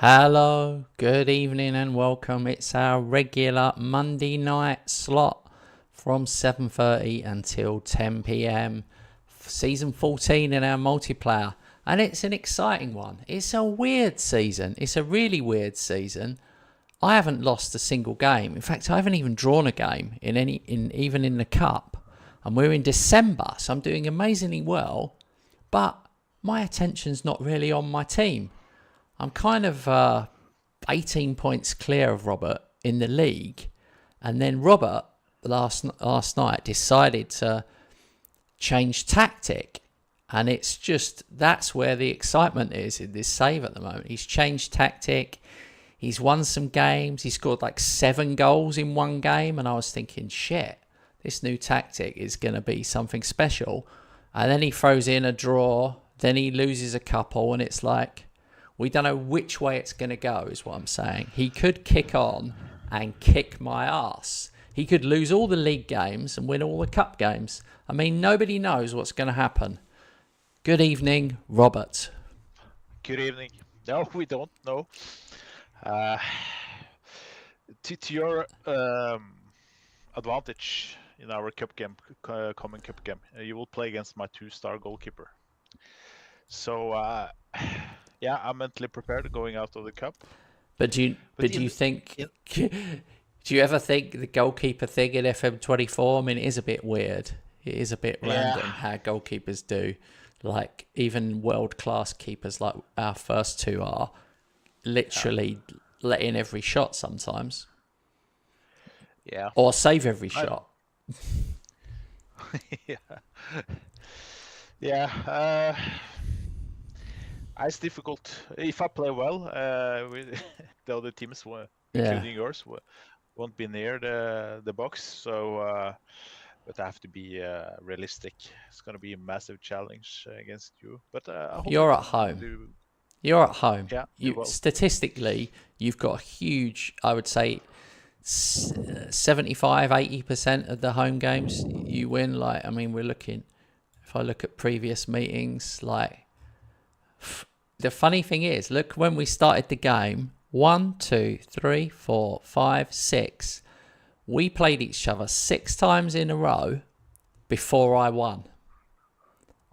Hello, good evening and welcome. It's our regular Monday night slot from 7:30 until 10 p.m. Season 14 in our multiplayer. And it's an exciting one. It's a weird season. It's a really weird season. I haven't lost a single game. In fact, I haven't even drawn a game even in the cup. And we're in December, so I'm doing amazingly well. But my attention's not really on my team. I'm kind of 18 points clear of Robert in the league. And then Robert, last night, decided to change tactic. And it's just, that's where the excitement is in this save at the moment. He's changed tactic. He's won some games. He scored like 7 goals in one game. And I was thinking, shit, this new tactic is going to be something special. And then he throws in a draw. Then he loses a couple. And it's like, we don't know which way it's going to go, is what I'm saying. He could kick on and kick my ass. He could lose all the league games and win all the cup games. I mean, nobody knows what's going to happen. Good evening, Robert. Good evening. No, we don't know. To your advantage in our cup game, common cup game, you will play against my 2-star goalkeeper. So, yeah, I'm mentally prepared going out of the cup. But do you think? Do you ever think the goalkeeper thing in FM24? I mean, it is a bit weird. It is a bit random how goalkeepers do. Like even world-class keepers like our first two are literally let in every shot sometimes. Yeah. Or save every shot. Yeah. Yeah. It's difficult. If I play well, the other teams, including yours, won't be near the box. So, but I have to be realistic. It's going to be a massive challenge against you. But I hope You're at home. You're at home. Yeah. Statistically, you've got a huge, I would say, 75-80% of the home games you win. Like, I mean, we're looking, if I look at previous meetings, like, the funny thing is, look, when we started the game, 1, 2, 3, 4, 5, 6, we played each other 6 times in a row before I won.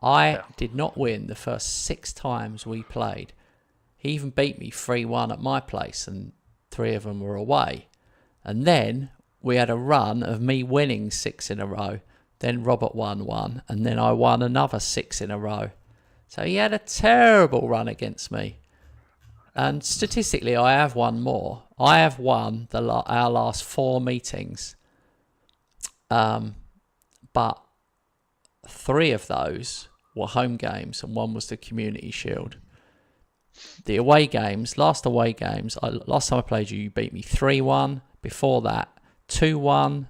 I did not win the first 6 times we played. He even beat me 3-1 at my place, and 3 of them were away. And then we had a run of me winning 6 in a row. Then Robert won 1, and then I won another 6 in a row. So he had a terrible run against me. And statistically, I have won more. I have won our last 4 meetings. But 3 of those were home games, and 1 was the Community Shield. The away games, last time I played you, you beat me 3-1. Before that, 2-1,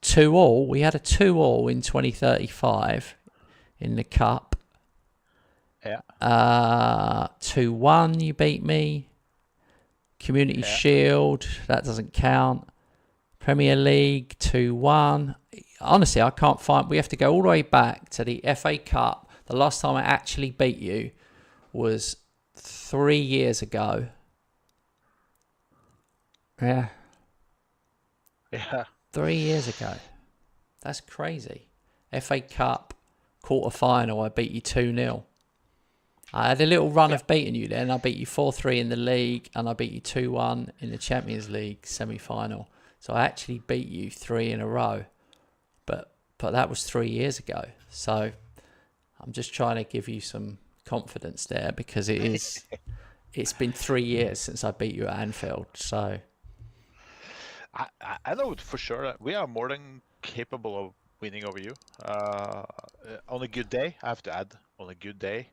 2-2. We had a 2-2 in 2035 in the cup. Yeah. 2-1, you beat me. Community Shield, that doesn't count. Premier League, 2-1. Honestly, I can't find. We have to go all the way back to the FA Cup. The last time I actually beat you was 3 years ago. Yeah. 3 years ago. That's crazy. FA Cup quarter-final, I beat you 2-0. I had a little run of beating you then. I beat you 4-3 in the league, and I beat you 2-1 in the Champions League semi-final. So I actually beat you 3 in a row. But that was 3 years ago. So I'm just trying to give you some confidence there, because it's been 3 years since I beat you at Anfield. So I know for sure that we are more than capable of winning over you. On a good day, I have to add, on a good day,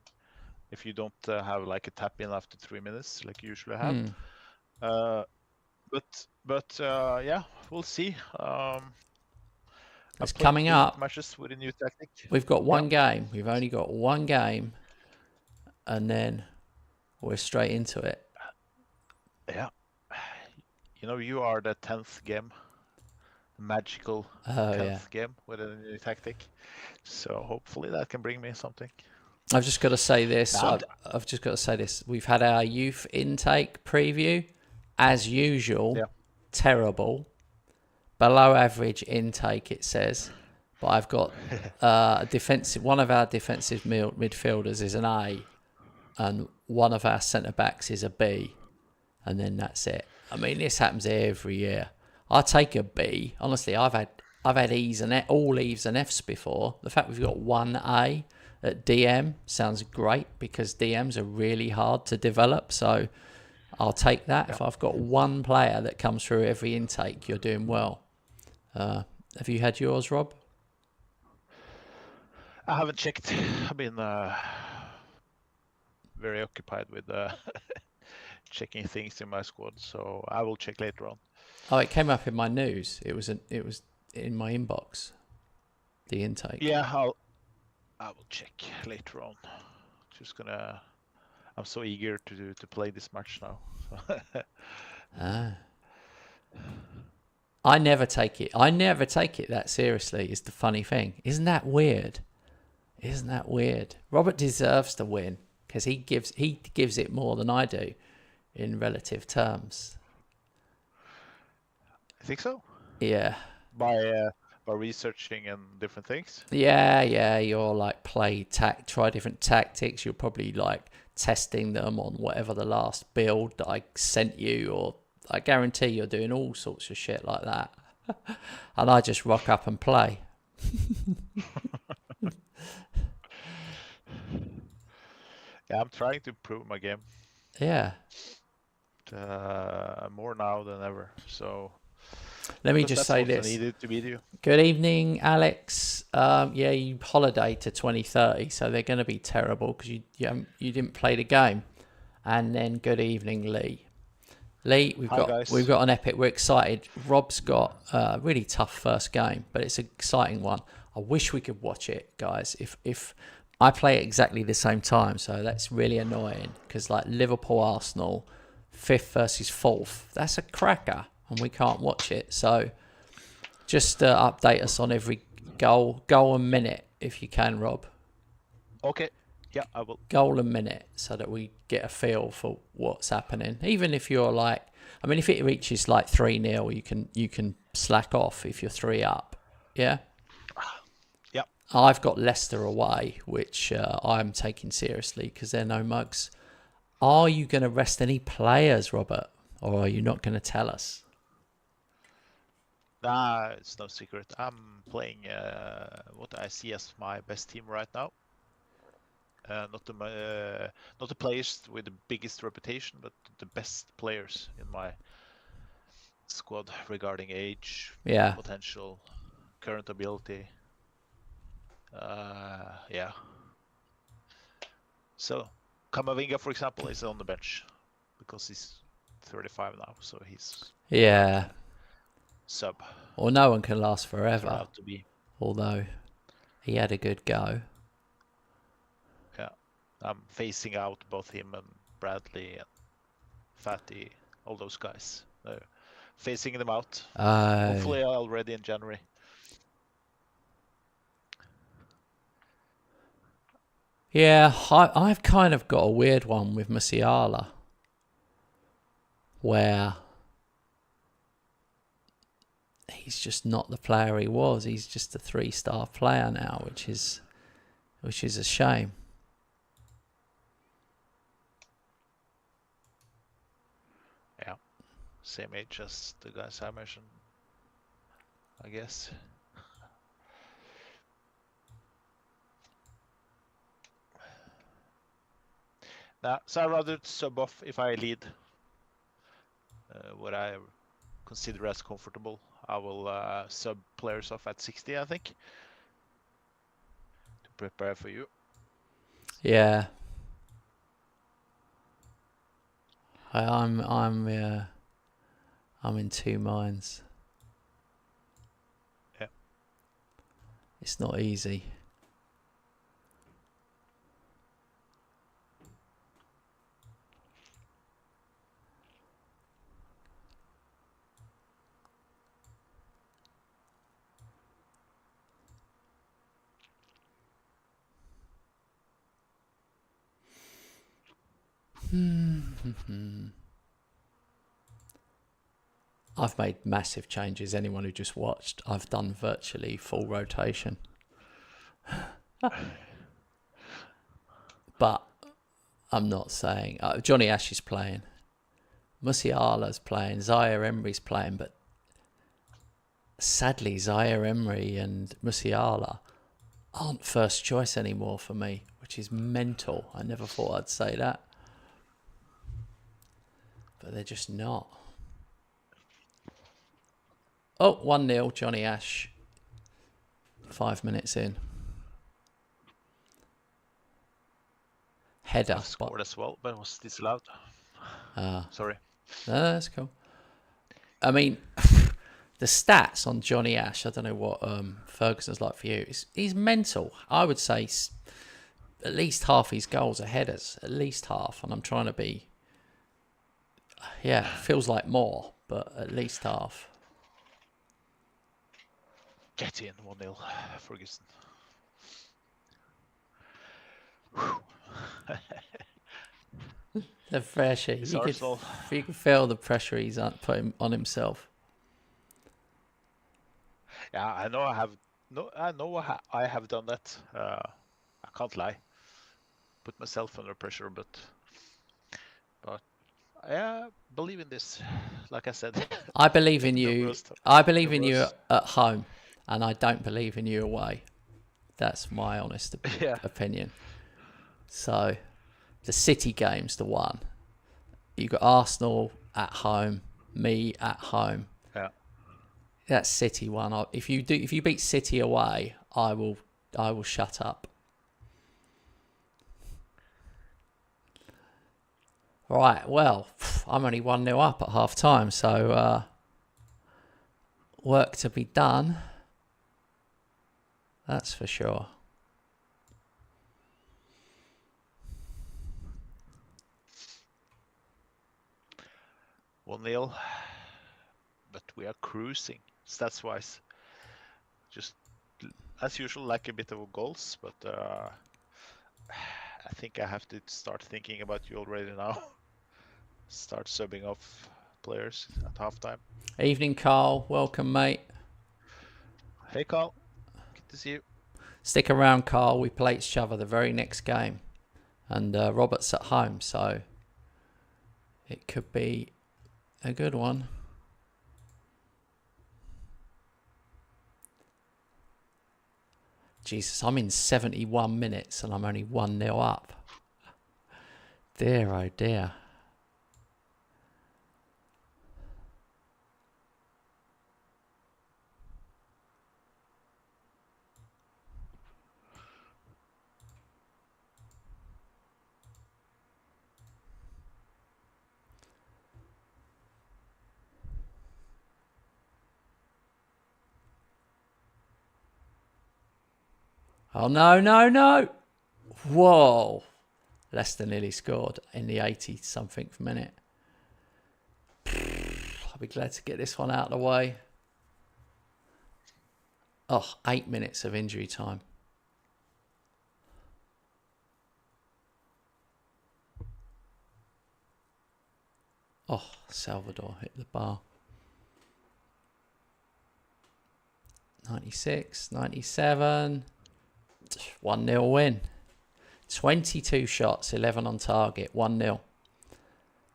if you don't have like a tap in after 3 minutes like you usually have. But yeah, we'll see. it's coming up. Matches with a new tactic. We've got one game. We've only got one game, and then we're straight into it. Yeah. You know, you are the 10th game. Magical 10th game with a new tactic. So hopefully that can bring me something. I've just got to say this. Now, I've just got to say this. We've had our youth intake preview, as usual. Yeah. Terrible, below average intake. It says, but I've got defensive. One of our defensive midfielders is an A, and one of our centre backs is a B, and then that's it. I mean, this happens every year. I take a B. Honestly, I've had E's and all E's and F's before. The fact we've got one A at DM sounds great because DMs are really hard to develop. So I'll take that. Yeah. If I've got one player that comes through every intake, you're doing well. Have you had yours, Rob? I haven't checked. I've been very occupied with checking things in my squad, so I will check later on. Oh, it came up in my news. It was in my inbox. The intake. Yeah, I will check later on. I'm so eager to play this match now. I never take it that seriously. Is the funny thing. Isn't that weird? Robert deserves to win because he gives it more than I do in relative terms. I think so. Yeah. By researching and different things. Yeah. You're like try different tactics. You're probably like testing them on whatever the last build that I sent you, or I guarantee you're doing all sorts of shit like that. And I just rock up and play. Yeah, I'm trying to improve my game. Yeah. More now than ever. So let me just say this. I needed to meet you. Good evening, Alex. Yeah, you holiday to 2030, so they're going to be terrible because you didn't play the game. And then good evening, Lee. Lee, we've got an epic. We're excited. Rob's got a really tough first game, but it's an exciting one. I wish we could watch it, guys. If I play at exactly the same time, so that's really annoying because like Liverpool, Arsenal, 5th versus 4th, that's a cracker. And we can't watch it, so just update us on every goal and minute if you can, Rob. Okay, yeah, I will. Goal and minute, so that we get a feel for what's happening. Even if you're like, I mean, if it reaches like 3-0, you can slack off if you're 3 up. Yeah. Yeah. I've got Leicester away, which I'm taking seriously because they're no mugs. Are you going to rest any players, Robert, or are you not going to tell us? Nah, it's no secret. I'm playing what I see as my best team right now. Not the players with the biggest reputation, but the best players in my squad regarding age, potential, current ability. Yeah. So, Kamavinga, for example, is on the bench because he's 35 now, so he's sub. Well, no one can last forever. To be. Although he had a good go. Yeah, I'm phasing out both him and Bradley and Fatty, all those guys. Phasing them out. Hopefully already in January. Yeah, I've kind of got a weird one with Musiala, where he's just not the player he was. He's just a 3-star player now, which is a shame. Yeah, same age as the guys I mentioned, I guess. So I'd rather sub off if I lead what I consider as comfortable. I will sub players off at 60, I think, to prepare for you. Yeah. I'm in two minds. Yeah. It's not easy. I've made massive changes. Anyone who just watched, I've done virtually full rotation. But I'm not saying... Johnny Ash is playing. Musiala's playing. Zaire Emery's playing. But sadly, Zaire Emery and Musiala aren't first choice anymore for me, which is mental. I never thought I'd say that. But they're just not. Oh, 1-0, Johnny Ash. 5 minutes in. Header. I've scored as well, but was disallowed. Sorry. No, that's cool. I mean, the stats on Johnny Ash, I don't know what Ferguson's like for you. He's mental. I would say at least half his goals are headers. At least half. And I'm trying to be... Yeah, feels like more, but at least half. Get in 1-0, Ferguson. The pressure. You can feel the pressure he's putting on himself. Yeah, I know. I have done that. I can't lie. Put myself under pressure, but I believe in this. Like I said, I believe in you. I believe in you at home, and I don't believe in you away. That's my honest opinion. So, the City game's the one. You got Arsenal at home, me at home. Yeah. That City one. If you beat City away, I will shut up. Right, well, I'm only 1-0 up at half time, so work to be done. That's for sure. One 0, but we are cruising stats-wise. Just as usual, like a bit of goals, but I think I have to start thinking about you already now. Start subbing off players at halftime. Evening, Carl. Welcome, mate. Hey, Carl. Good to see you. Stick around, Carl. We play each other the very next game. And Robert's at home, so it could be a good one. Jesus, I'm in 71 minutes and I'm only 1-0 up. Dear, oh dear. Oh, no, no, no. Whoa. Leicester nearly scored in the 80-something minute. I'll be glad to get this one out of the way. Oh, 8 minutes of injury time. Oh, Salvador hit the bar. 96, 97. 1-0 win. 22 shots, 11 on target, 1-0.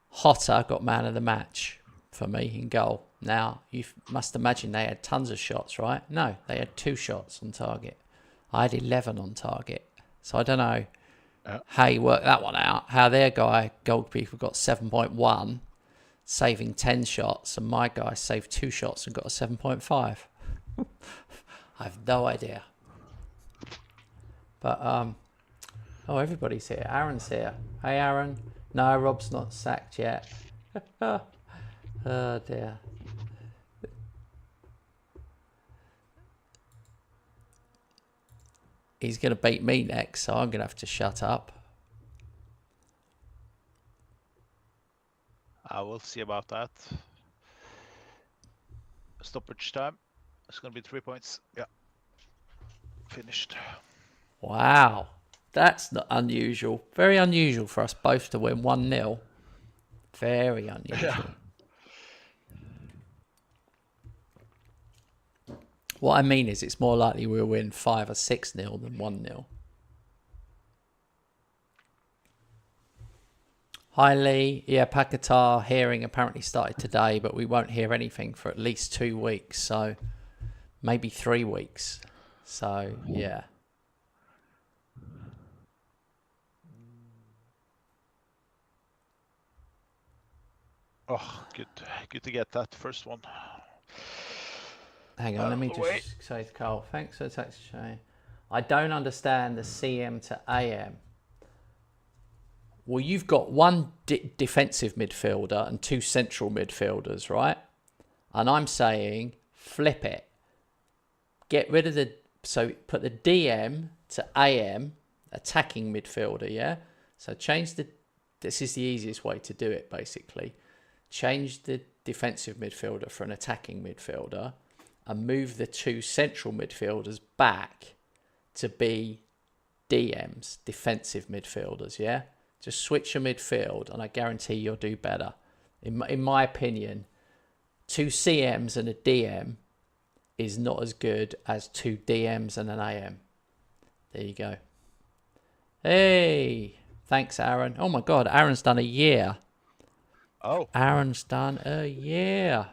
Hotter got man of the match for me in goal. Now, you must imagine they had tons of shots, right? No, they had 2 shots on target. I had 11 on target. So I don't know how you work that one out. How their guy, goalkeeper, got 7.1, saving 10 shots, and my guy saved 2 shots and got a 7.5. I have no idea. But, oh, everybody's here. Aaron's here. Hey, Aaron. No, Rob's not sacked yet. Oh, dear. He's going to beat me next, so I'm going to have to shut up. I will see about that. Stoppage time. It's going to be 3 points. Yeah. Finished. Wow. That's not unusual. Very unusual for us both to win 1-0. Very unusual. Yeah. What I mean is it's more likely we'll win 5 or 6-0 than 1-0. Hi Lee. Yeah, Paketar hearing apparently started today, but we won't hear anything for at least 2 weeks. So maybe 3 weeks. So, yeah. Oh, good to get that first one. Hang on, let me just say to Carl, thanks for the text, Shay. I don't understand the CM to AM. Well, you've got one defensive midfielder and 2 central midfielders, right? And I'm saying flip it. Get rid of so put the DM to AM, attacking midfielder, yeah? So this is the easiest way to do it, basically. Change the defensive midfielder for an attacking midfielder and move the 2 central midfielders back to be DMs, defensive midfielders, yeah? Just switch your midfield and I guarantee you'll do better. In my opinion, 2 CMs and a DM is not as good as 2 DMs and an AM. There you go. Hey, thanks, Aaron. Oh my God, Aaron's done a year. Oh. Aaron's done a year.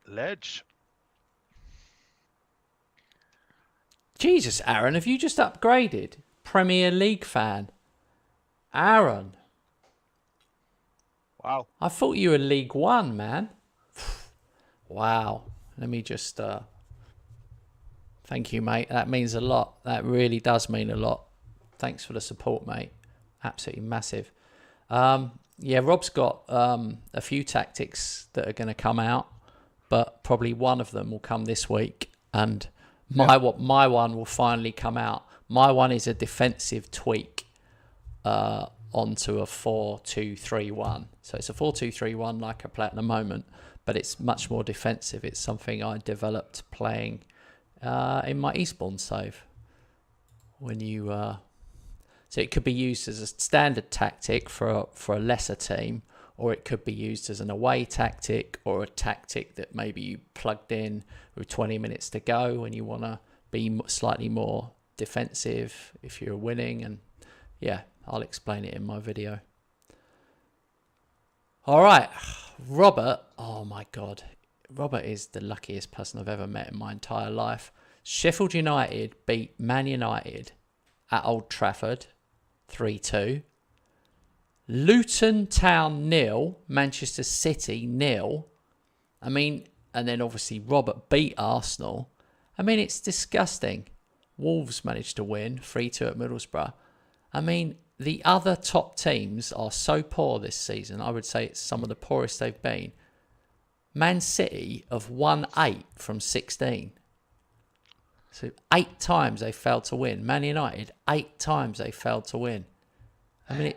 Ledge. Jesus, Aaron, have you just upgraded? Premier League fan. Aaron. Wow. I thought you were League One, man. Wow. Let me just... Thank you, mate. That means a lot. That really does mean a lot. Thanks for the support, mate. Absolutely massive. Yeah, Rob's got a few tactics that are going to come out, but probably one of them will come this week. And my one will finally come out. My one is a defensive tweak onto a 4-2-3-1. So it's a 4-2-3-1 like I play at the moment, but it's much more defensive. It's something I developed playing in my Eastbourne save. When you so it could be used as a standard tactic for a lesser team, or it could be used as an away tactic, or a tactic that maybe you plugged in with 20 minutes to go when you want to be slightly more defensive if you're winning. And yeah, I'll explain it in my video. All right, Robert. Oh my God. Robert is the luckiest person I've ever met in my entire life. Sheffield United beat Man United at Old Trafford 3-2. Luton Town 0, Manchester City 0. I mean, and then obviously Robert beat Arsenal. I mean, it's disgusting. Wolves managed to win 3-2 at Middlesbrough. I mean, the other top teams are so poor this season. I would say it's some of the poorest they've been. Man City have won 8 from 16. So 8 times they failed to win. Man United, 8 times they failed to win. I mean,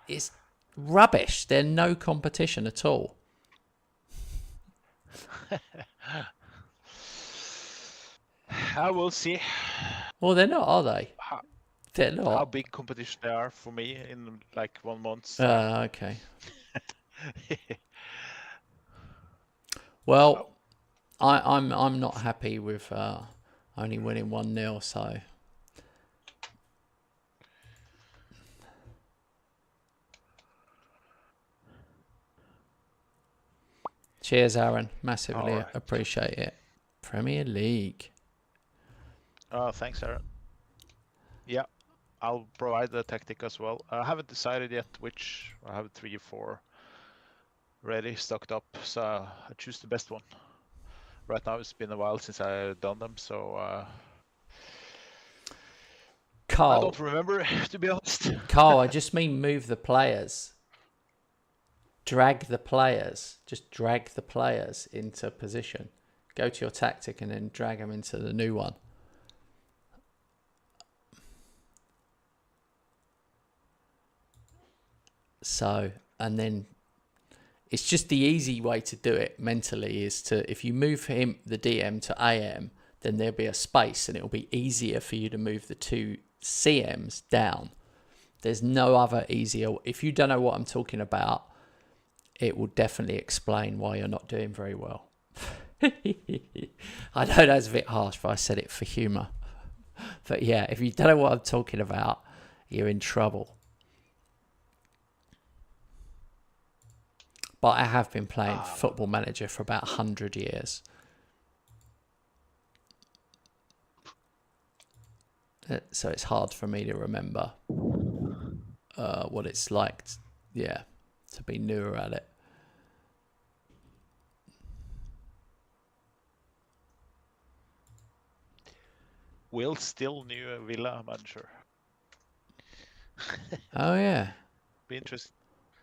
it's rubbish. They're no competition at all. I will see. Well, they're not, are they? They're not. How big competition they are for me in like 1 month. Okay. Well, I'm not happy with only winning 1-0, so cheers, Aaron. Massively appreciate it. Premier League. Oh, thanks, Aaron. Yeah, I'll provide the tactic as well. I haven't decided yet which. I have 3 or 4 ready, stocked up, so I choose the best one. Right now, it's been a while since I've done them, so Carl, I don't remember, to be honest. Carl, I just mean move the players. Drag the players. Just drag the players into position. Go to your tactic and then drag them into the new one. So, and then it's just the easy way to do it mentally is to, if you move the DM to AM, then there'll be a space and it'll be easier for you to move the 2 CMs down. There's no other easier. If you don't know what I'm talking about, it will definitely explain why you're not doing very well. I know that's a bit harsh, but I said it for humour. But yeah, if you don't know what I'm talking about, you're in trouble. But I have been playing Football Manager for about 100 years. So it's hard for me to remember what it's like, to be newer at it. Will still new Villa manager. Oh, yeah. Be interesting.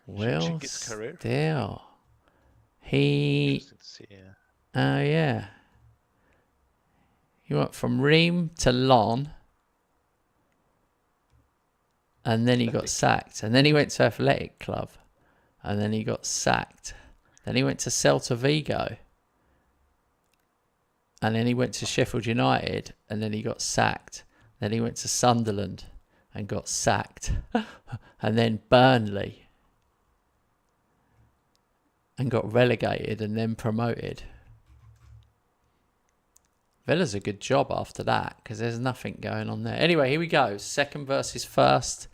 Will his career. still. He... Interesting to see, yeah. Oh, yeah. He went from Ream to Lon. And then he got sacked. And then he went to Athletic Club. And then he got sacked. Then he went to Celta Vigo. And then he went to Sheffield United. And then he got sacked. Then he went to Sunderland and got sacked. And then Burnley. And got relegated and then promoted. Villa's a good job after that because there's nothing going on there. Anyway, here we go. Second versus first.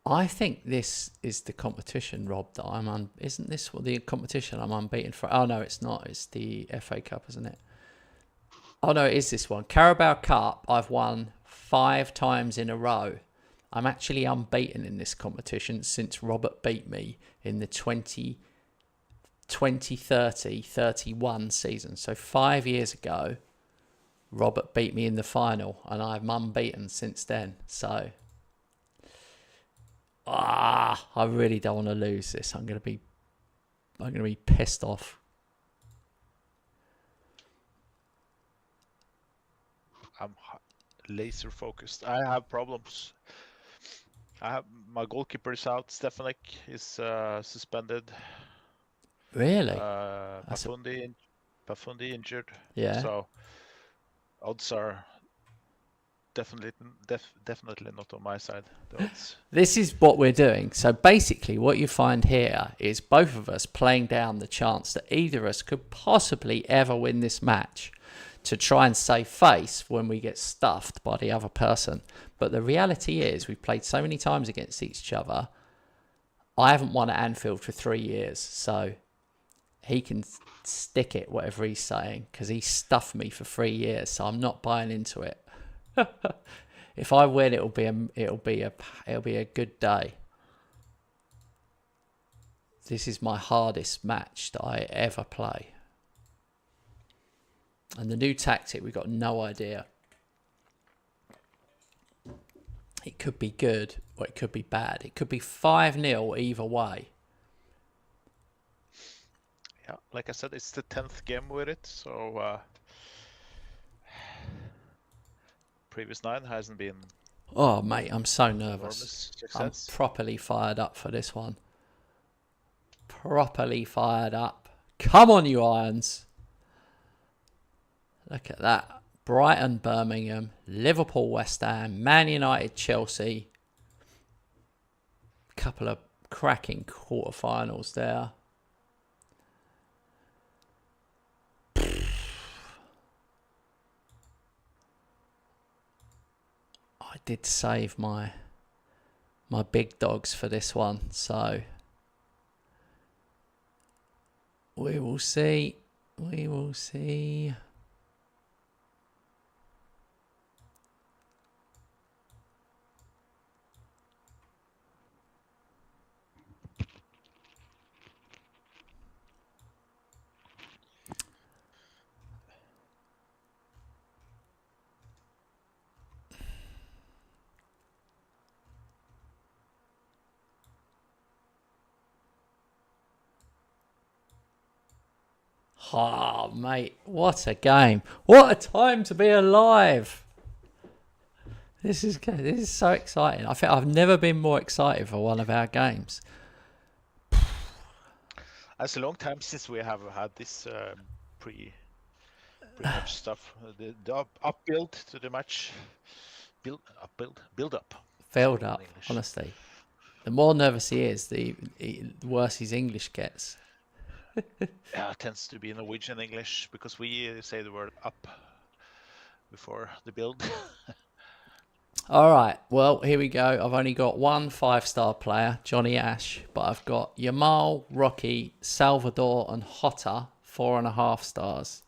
I think this is the competition, Rob, that I'm on. Isn't this what the competition I'm unbeaten for? Oh, no, it's not. It's the FA Cup, isn't it? Oh, no, it is this one. Carabao Cup, I've won 5 times in a row. I'm actually unbeaten in this competition since Robert beat me in the 2030-31 season. So 5 years ago, Robert beat me in the final, and I'm unbeaten since then. So... I really don't want to lose this. I'm gonna be pissed off. I'm laser focused. I have problems. My goalkeeper is out. Stefanik is suspended. Really? Pafundi injured. Yeah. So odds are definitely not on my side. This is what we're doing. So basically what you find here is both of us playing down the chance that either of us could possibly ever win this match to try and save face when we get stuffed by the other person. But the reality is we've played so many times against each other. I haven't won at Anfield for 3 years, so he can stick it, whatever he's saying, because he stuffed me for 3 years, so I'm not buying into it. If I win, it'll be a good day. This is my hardest match that I ever play. And the new tactic, we've got no idea. It could be good or it could be bad. It could be 5-0 either way. Yeah, like I said, it's the 10th game with it, so previous 9 hasn't been... Oh, mate, I'm so nervous. I'm properly fired up for this one. Properly fired up. Come on, you Irons. Look at that. Brighton, Birmingham, Liverpool, West Ham, Man United, Chelsea. Couple of cracking quarterfinals there. I did save my big dogs for this one, so we will see. We will see. Oh, mate, what a game. What a time to be alive. This is good. This is so exciting. I think I've never been more excited for one of our games. It's a long time since we have had this pre-match stuff. The up build to the match. Build up. Build up, honestly. The more nervous he is, the worse his English gets. Yeah, it tends to be Norwegian English because we say the word up before the build. All right, well, here we go. I've only got one 5-star player, Johnny Ash, but I've got Yamal, Rocky, Salvador, and Hotta, 4.5 stars,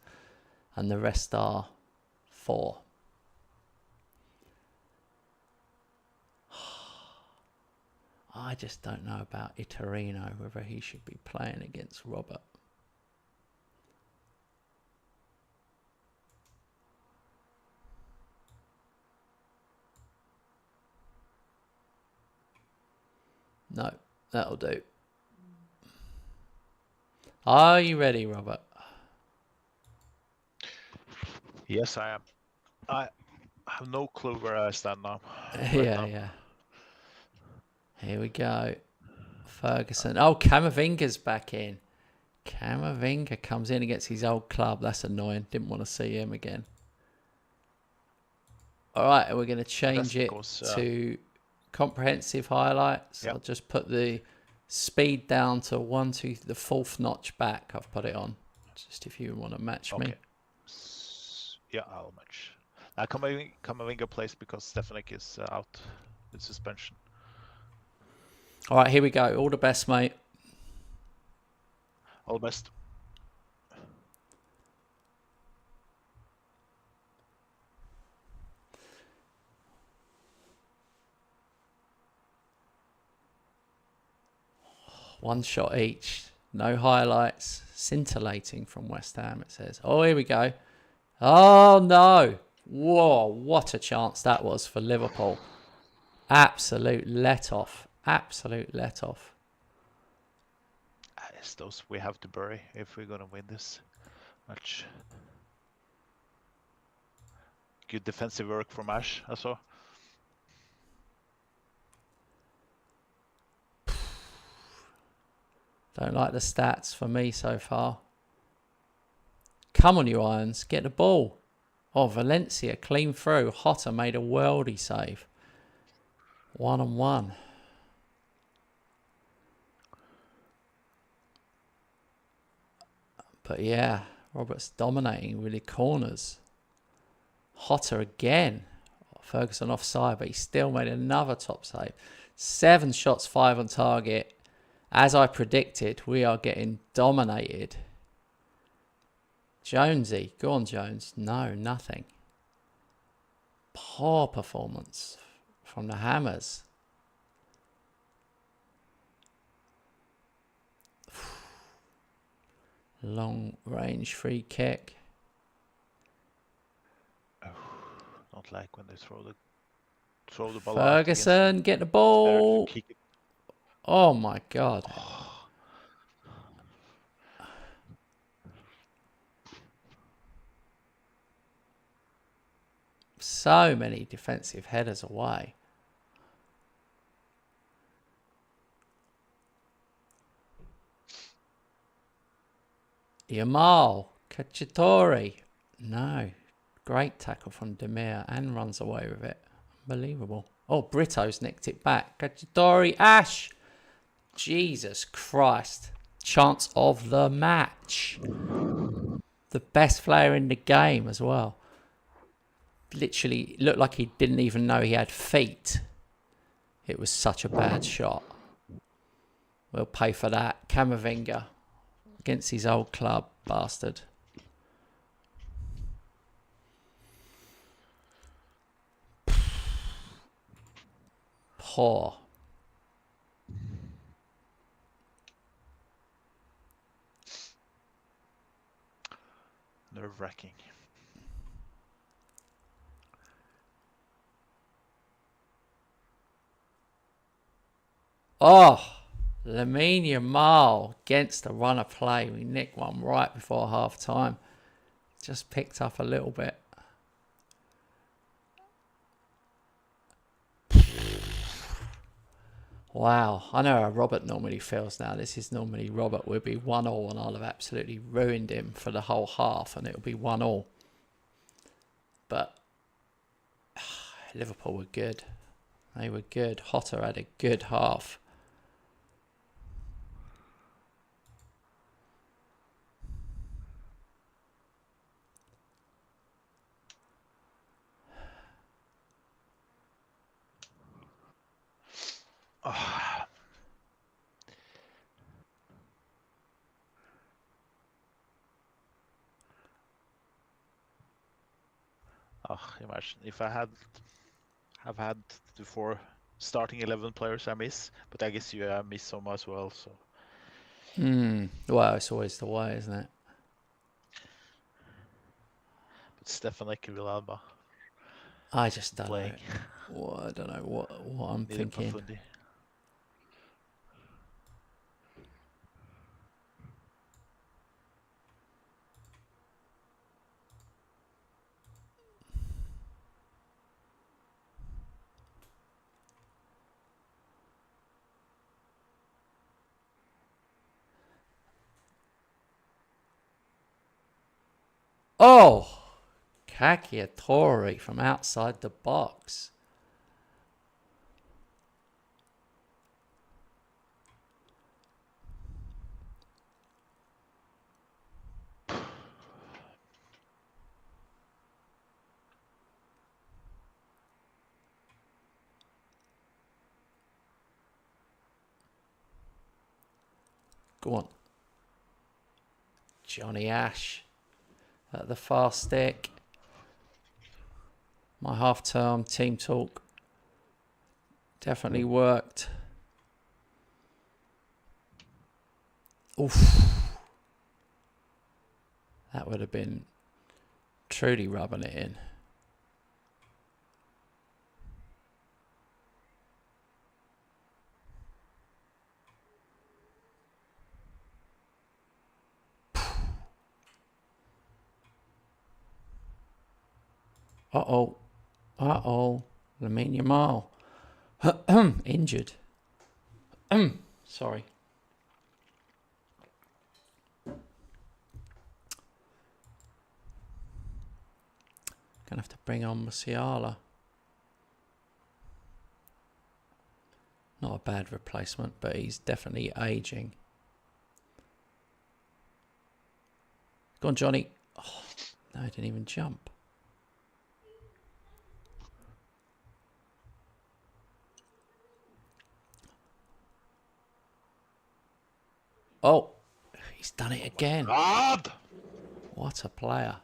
and the rest are 4. I just don't know about Iturrino, whether he should be playing against Robert. No, that'll do. Are you ready, Robert? Yes, I am. I have no clue where I stand now. Yeah. Here we go. Ferguson. Oh, Camavinga's back in. Camavinga comes in against his old club. That's annoying. Didn't want to see him again. All right, we're going to change it to comprehensive highlights. Yep. I'll just put the speed down to 1, 2, the 4th notch back. I've put it on. Just if you want to match me. Yeah, I'll match. Camavinga plays because Stefanik is out with suspension. All right, here we go. All the best, mate. All the best. One shot each. No highlights. Scintillating from West Ham, it says. Oh, here we go. Oh, no. Whoa, what a chance that was for Liverpool. Absolute let-off. Absolute let-off. It's those we have to bury if we're going to win this match. Good defensive work from Ash, I saw. Don't like the stats for me so far. Come on, you Irons. Get the ball. Oh, Valencia clean through. Hotta made a worldie save. 1-on-1. But yeah, Robert's dominating with the corners. Hotta again. Ferguson offside, but he still made another top save. 7 shots, 5 on target. As I predicted, we are getting dominated. Jonesy. Go on, Jones. No, nothing. Poor performance from the Hammers. Long range free kick. Oh, not like when they throw the ball Ferguson, get the ball. Oh my God. So many defensive headers away. Yamal, Cacciatore. No. Great tackle from Demir and runs away with it. Unbelievable. Oh, Brito's nicked it back. Cacciatore, Ash. Jesus Christ. Chance of the match. The best player in the game as well. Literally looked like he didn't even know he had feet. It was such a bad shot. We'll pay for that. Camavinga against his old club, bastard. Poor. Nerve-wracking. Oh, Lamine Yamal against the run of play. We nicked one right before half time. Just picked up a little bit. Wow, I know how Robert normally feels now. This is normally Robert would be 1-1 and I'll have absolutely ruined him for the whole half and it'll be 1-1. But Liverpool were good. They were good. Hotter had a good half. Imagine if I have had the 4 starting 11 players I miss, but I guess you miss some as well. So. Well, it's always the way, isn't it? But Stefan Villalba. I just don't know. Well, I don't know what I'm thinking. Profundi. Oh! Kakiatori from outside the box. Go on. Johnny Ash at the far stick. My half-term team talk definitely worked. Oof. That would have been truly rubbing it in. Uh-oh. Uh-oh. Lamine Yamal. Injured. Sorry. Gonna have to bring on Musiala. Not a bad replacement, but he's definitely aging. Go on, Johnny. Oh, no, he didn't even jump. Oh, he's done it again. God! What a player.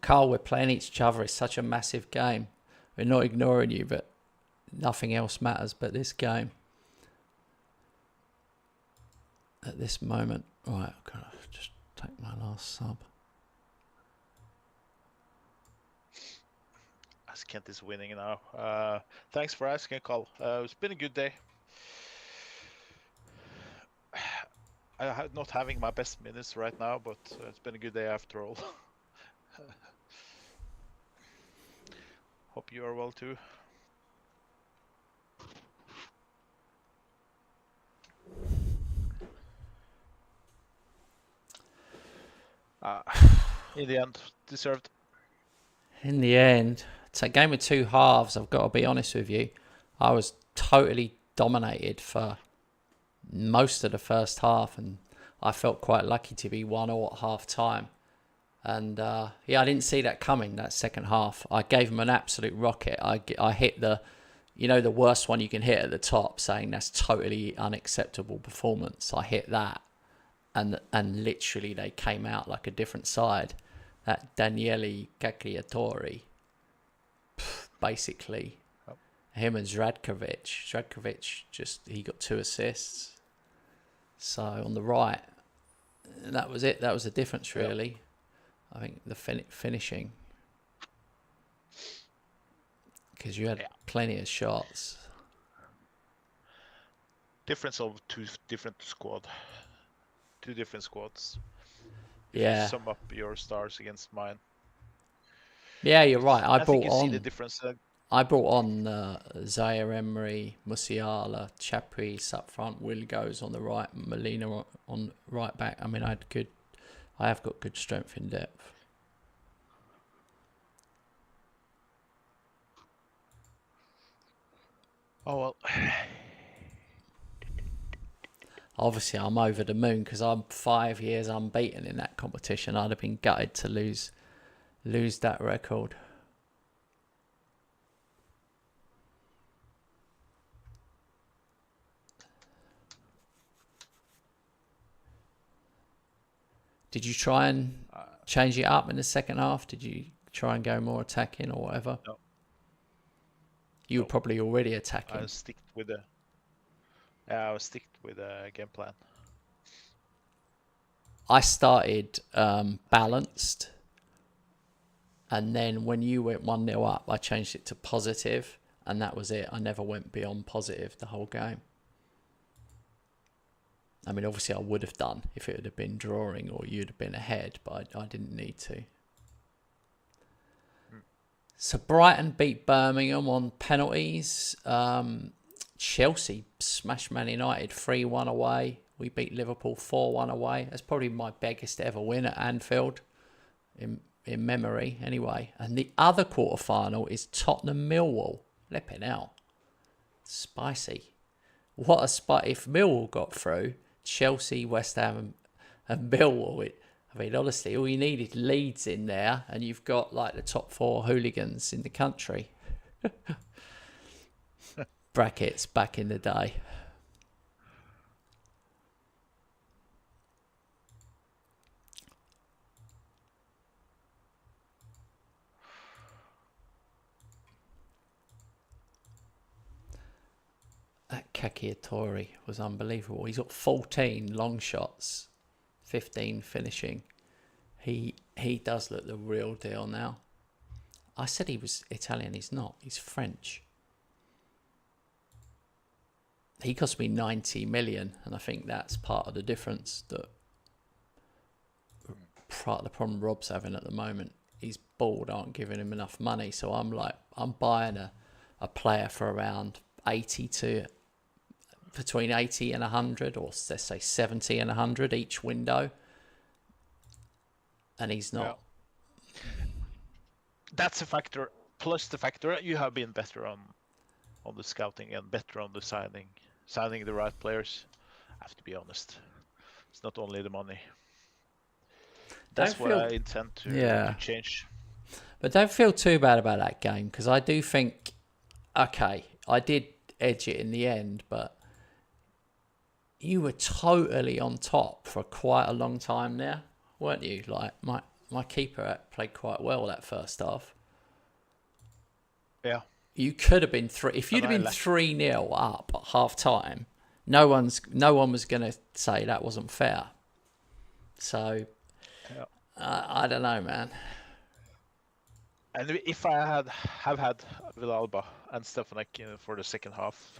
Carl, we're playing each other. It's such a massive game. We're not ignoring you, but nothing else matters but this game. At this moment. Right, I've got to just take my last sub. As Kent is winning now. Thanks for asking, Carl. It's been a good day. I'm not having my best minutes right now, but it's been a good day after all. Hope you are well too. In the end, deserved. In the end, it's a game of two halves. I've got to be honest with you. I was totally dominated for most of the first half, and I felt quite lucky to be 1-0 at half time. And yeah, I didn't see that coming, that second half. I gave them an absolute rocket. I hit the worst one you can hit at the top, saying that's totally unacceptable performance. I hit that, and literally they came out like a different side. that Daniele Cacciatore, basically, him and Zradkovic he got 2 assists. So on the right, that was it. That was the difference, really. I think the finishing, because you had plenty of shots. Difference of two different squads. If Yeah. you sum up your stars against mine. Yeah, you're right. I think brought you on. See the difference. I brought on Zaire Emery, Musiala, Chapris up front, Wilgos on the right, Molina on right back. I mean, I have got good strength in depth. Oh well. Obviously, I'm over the moon because I'm 5 years unbeaten in that competition. I'd have been gutted to lose that record. Did you try and change it up in the second half? Did you try and go more attacking or whatever? No. You were probably already attacking. I was stick with the game plan. I started balanced, and then when you went 1-0 up, I changed it to positive, and that was it. I never went beyond positive the whole game. I mean, obviously I would have done if it would have been drawing or you'd have been ahead, but I didn't need to. So Brighton beat Birmingham on penalties. Chelsea smashed Man United 3-1 away. We beat Liverpool 4-1 away. That's probably my biggest ever win at Anfield in memory anyway. And the other quarter-final is Tottenham-Millwall. Flipping out. Spicy. What a spot. If Millwall got through, Chelsea, West Ham and Millwall, I mean, honestly, all you need is Leeds in there and you've got like the top 4 hooligans in the country. Brackets back in the day. That Cacciatore was unbelievable. He's got 14 long shots, 15 finishing. He does look the real deal now. I said he was Italian. He's not. He's French. He cost me 90 million, and I think that's part of the difference. That part of the problem Rob's having at the moment. His board aren't giving him enough money, so I'm buying a player for around 80 to between 80 and 100, or let's say 70 and 100 each window, and he's not. Yeah. That's a factor. Plus the factor you have been better on the scouting and better on the signing the right players. I have to be honest. It's not only the money. That's what I intend to change. But don't feel too bad about that game, because I do think, okay, I did edge it in the end, but you were totally on top for quite a long time there, weren't you? Like my keeper played quite well that first half. Yeah. You could have been if you'd have been 3-0 up at half time, no one was going to say that wasn't fair. So I don't know, man. And if I have had Villalba and Stefanek for the second half,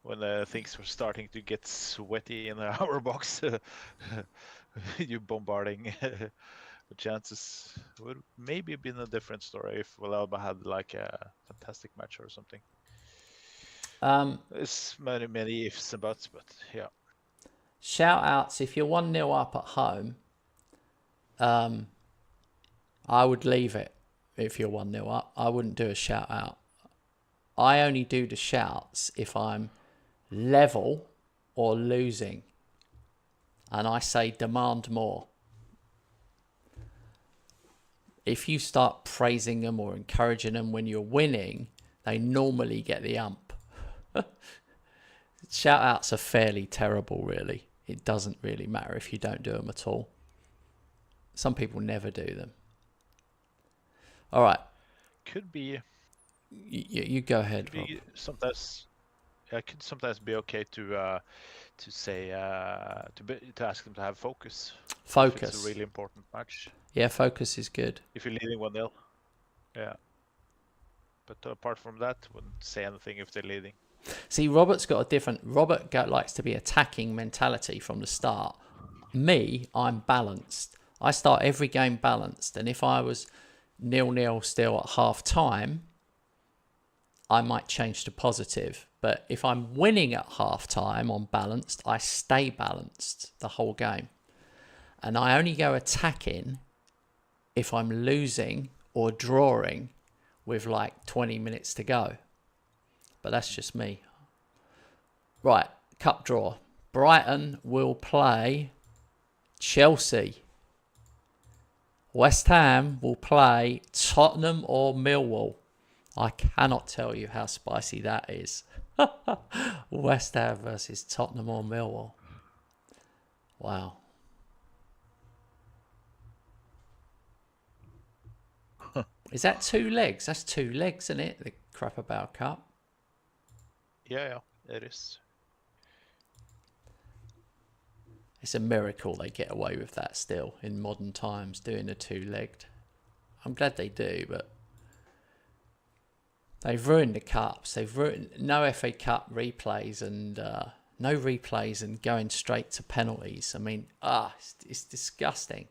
when things were starting to get sweaty in our box, you bombarding the chances would maybe been a different story if Villalba had like a fantastic match or something. There's many ifs and buts, but yeah. Shout outs, if you're 1-0 up at home, I would leave it. If you're 1-0 up, I wouldn't do a shout out. I only do the shouts if I'm level or losing, and I say demand more. If you start praising them or encouraging them when you're winning, they normally get the ump. Shout outs are fairly terrible, really. It doesn't really matter if you don't do them at all. Some people never do them. All right. Could be. You go ahead, Could Rob. be sometimes. It could sometimes be okay to say to ask them to have focus. If it's a Focus. really important match. Yeah, focus is good. If you're leading 1-0. Yeah. But apart from that, wouldn't say anything if they're leading. See, Robert's got a different. Robert likes to be attacking mentality from the start. Me, I'm balanced. I start every game balanced, and if I was 0-0 still at half time, I might change to positive. But if I'm winning at half time on balanced, I stay balanced the whole game. And I only go attacking if I'm losing or drawing with like 20 minutes to go. But that's just me. Right, cup draw. Brighton will play Chelsea. West Ham will play Tottenham or Millwall. I cannot tell you how spicy that is. West Ham versus Tottenham or Millwall. Wow. Is that 2 legs? That's 2 legs, isn't it? The Crapabao Cup. Yeah, it is. It's a miracle they get away with that still in modern times, doing a 2-legged. I'm glad they do, but they've ruined the cups. They've ruined no FA Cup replays and no replays and going straight to penalties. I mean, it's disgusting.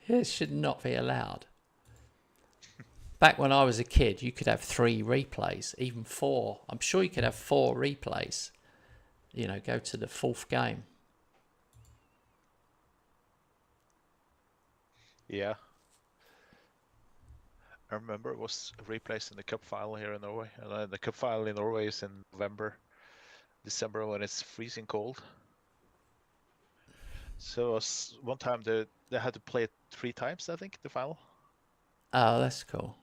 It should not be allowed. Back when I was a kid, you could have 3 replays, even 4. I'm sure you could have 4 replays. You know, go to the 4th game. Yeah. I remember it was replaced in the cup final here in Norway. And the cup final in Norway is in December when it's freezing cold. So one time they had to play it 3 times, I think, the final. Oh, that's cool.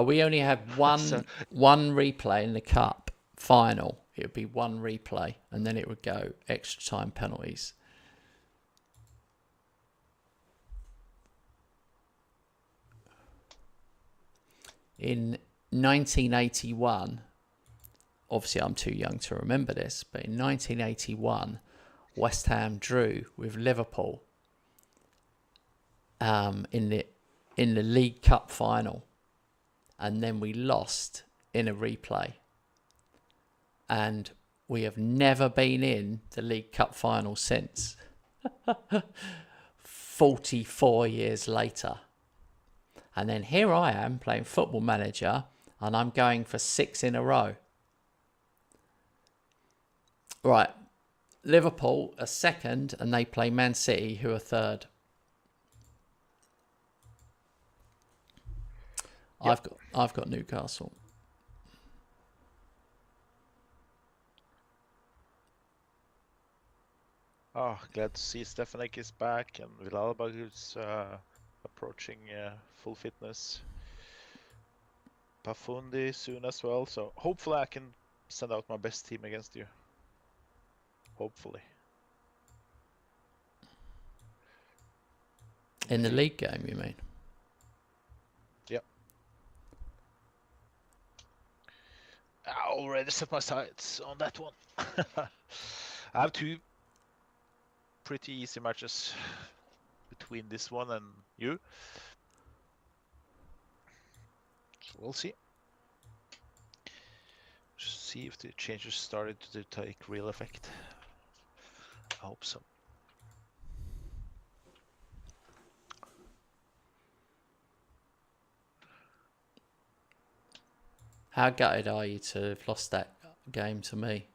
We only had one replay in the cup final. It would be 1 replay, and then it would go extra time penalties. In 1981, obviously I'm too young to remember this, but in 1981, West Ham drew with Liverpool in the League Cup final. And then we lost in a replay. And we have never been in the League Cup final since. 44 years later. And then here I am playing Football Manager, and I'm going for 6 in a row. Right. Liverpool are second, and they play Man City, who are third. Yep. I've got Newcastle. Oh, glad to see Stefanik is back and Villalba is approaching full fitness. Pafundi soon as well, so hopefully I can send out my best team against you. Hopefully. In the league game, you mean? Yep. I already set my sights on that one. I have 2 pretty easy matches between this one and you. So we'll see. Just see if the changes started to take real effect. I hope so. How gutted are you to have lost that game to me?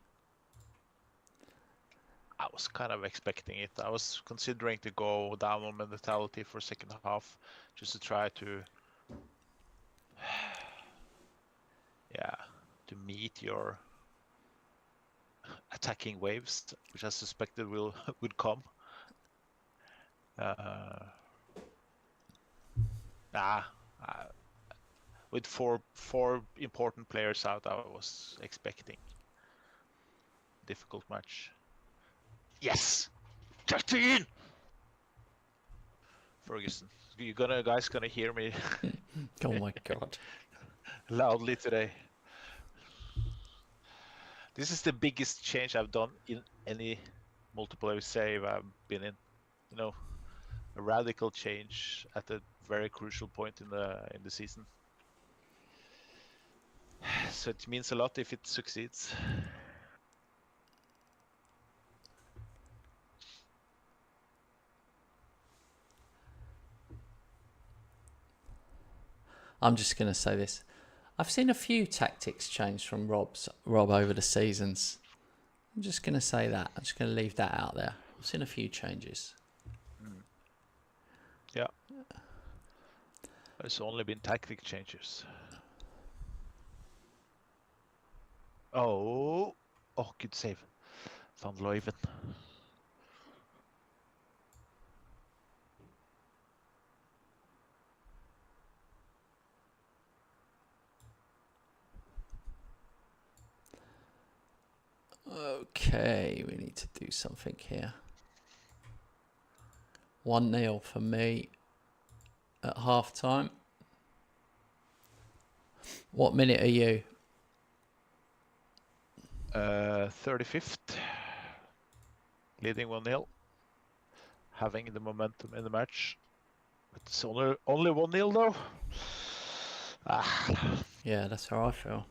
I was kind of expecting it. I was considering to go down on mentality for second half, just to try to, to meet your attacking waves, which I suspected would come. With four important players out, I was expecting difficult match. Yes, 13. Ferguson You guys gonna hear me Oh my God. loudly today. This is the biggest change I've done in any multiplayer save I've been in. You know, a radical change at a very crucial point in the season. So it means a lot if it succeeds. I'm just going to say this. I've seen a few tactics change from Rob over the seasons. I'm just going to say that. I'm just going to leave that out there. I've seen a few changes. Yeah. There's only been tactic changes. Oh, good save. Van Leuven. Okay, we need to do something here. 1-0 for me at half time. What minute are you? 35th. Leading 1-0. Having the momentum in the match. But it's only 1-0 though. Yeah, that's how I feel.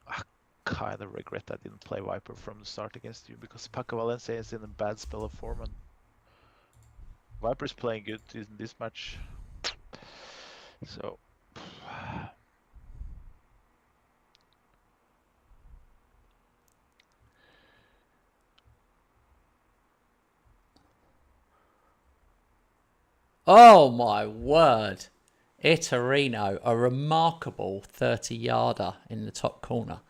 I kind of regret I didn't play Viper from the start against you because Paco Valencia is in a bad spell of form and Viper's playing good in this match. So Oh my word. Itorino, a remarkable 30-yarder in the top corner.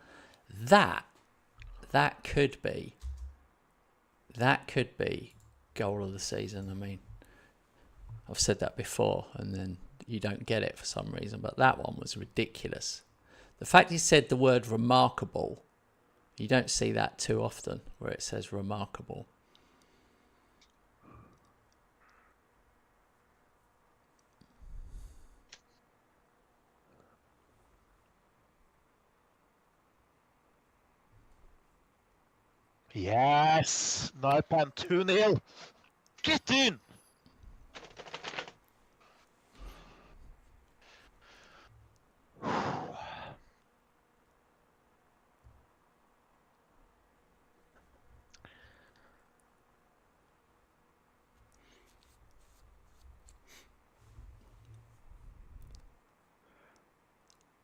That could be goal of the season. I mean, I've said that before and then you don't get it for some reason, but that one was ridiculous. The fact he said the word remarkable, you don't see that too often where it says remarkable. yes, Naipan 2-0. Get in.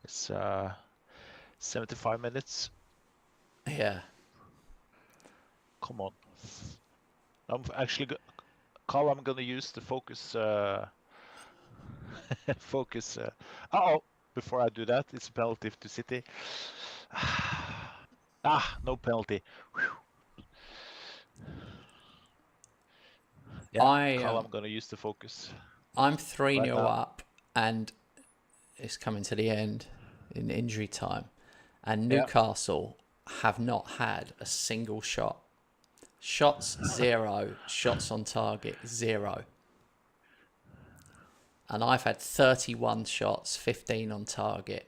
It's 75 minutes. Yeah. Come on. I'm actually Carl, I'm gonna use the focus focus before I do that, it's a penalty to City. No penalty. Yeah, Carl, I'm gonna use the focus. I'm 3-0 right up and it's coming to the end in injury time. And Newcastle have not had a single shot. Shots 0, shots on target 0. And I've had 31 shots, 15 on target,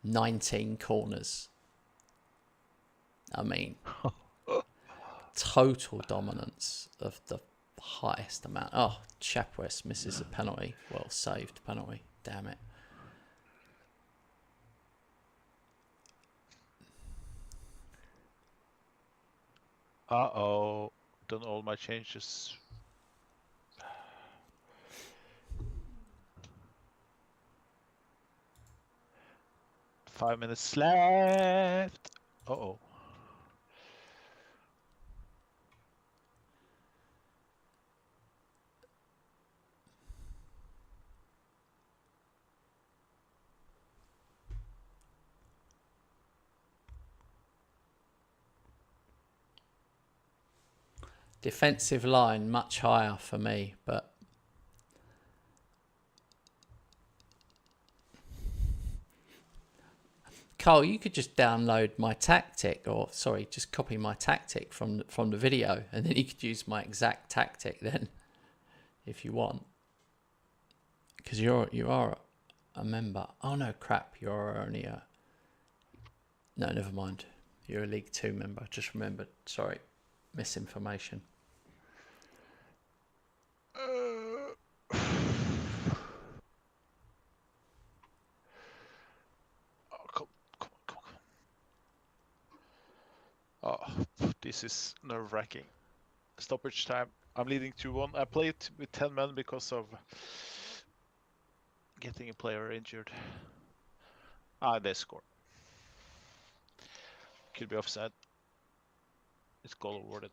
19 corners. I mean, total dominance of the highest amount. Oh, Chapwest misses a penalty. Well saved penalty. Damn it. Done all my changes. Five minutes left. Defensive line much higher for me, but Carl, you could just download my tactic, just copy my tactic from the video, and then you could use my exact tactic then, if you want. Because you are a member. Oh no, crap! You're only a. No, never mind. You're a League 2 member. Just remembered. Sorry, misinformation. Oh, this is nerve-wracking. Stoppage time. I'm leading 2-1. I played with 10 men because of getting a player injured. They score. Could be offside. It's goal awarded.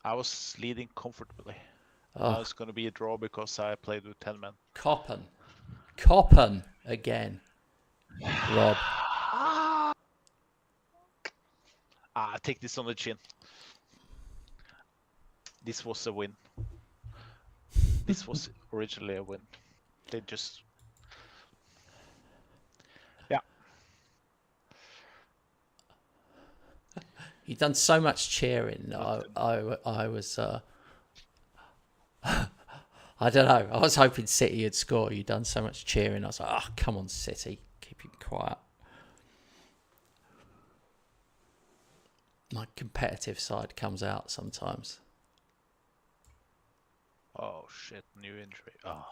I was leading comfortably. Now it's going to be a draw because I played with 10 men. Coppen again. Rob. I take this on the chin. This was a win. This was originally a win. They just... Yeah. You've done so much cheering. I was... I don't know. I was hoping City would score. You've done so much cheering. I was like, oh, come on, City. Keep it quiet. My competitive side comes out sometimes. Oh, shit. New injury. Oh.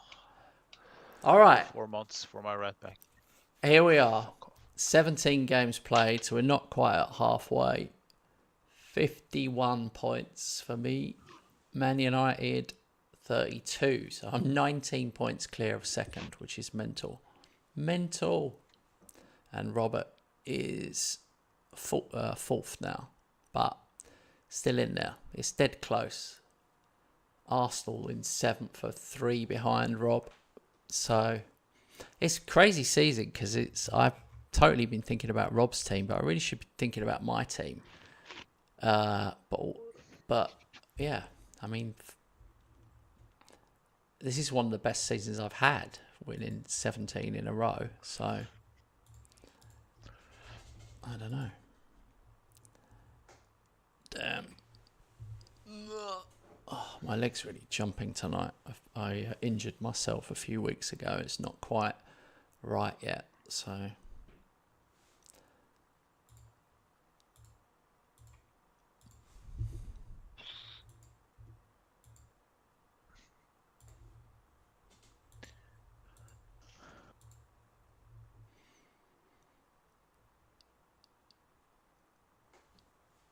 All right. 4 months for my right back. Here we are. 17 games played, so we're not quite at halfway. 51 points for me. Man United, 32. So I'm 19 points clear of second, which is mental. Mental. And Robert is fourth now, but still in there. It's dead close. Arsenal in 7th for 3 behind Rob. So it's a crazy season because I've totally been thinking about Rob's team, but I really should be thinking about my team. But yeah, I mean, this is one of the best seasons I've had, winning 17 in a row. So I don't know. Damn. Oh, my leg's really jumping tonight. I injured myself a few weeks ago. It's not quite right yet, so...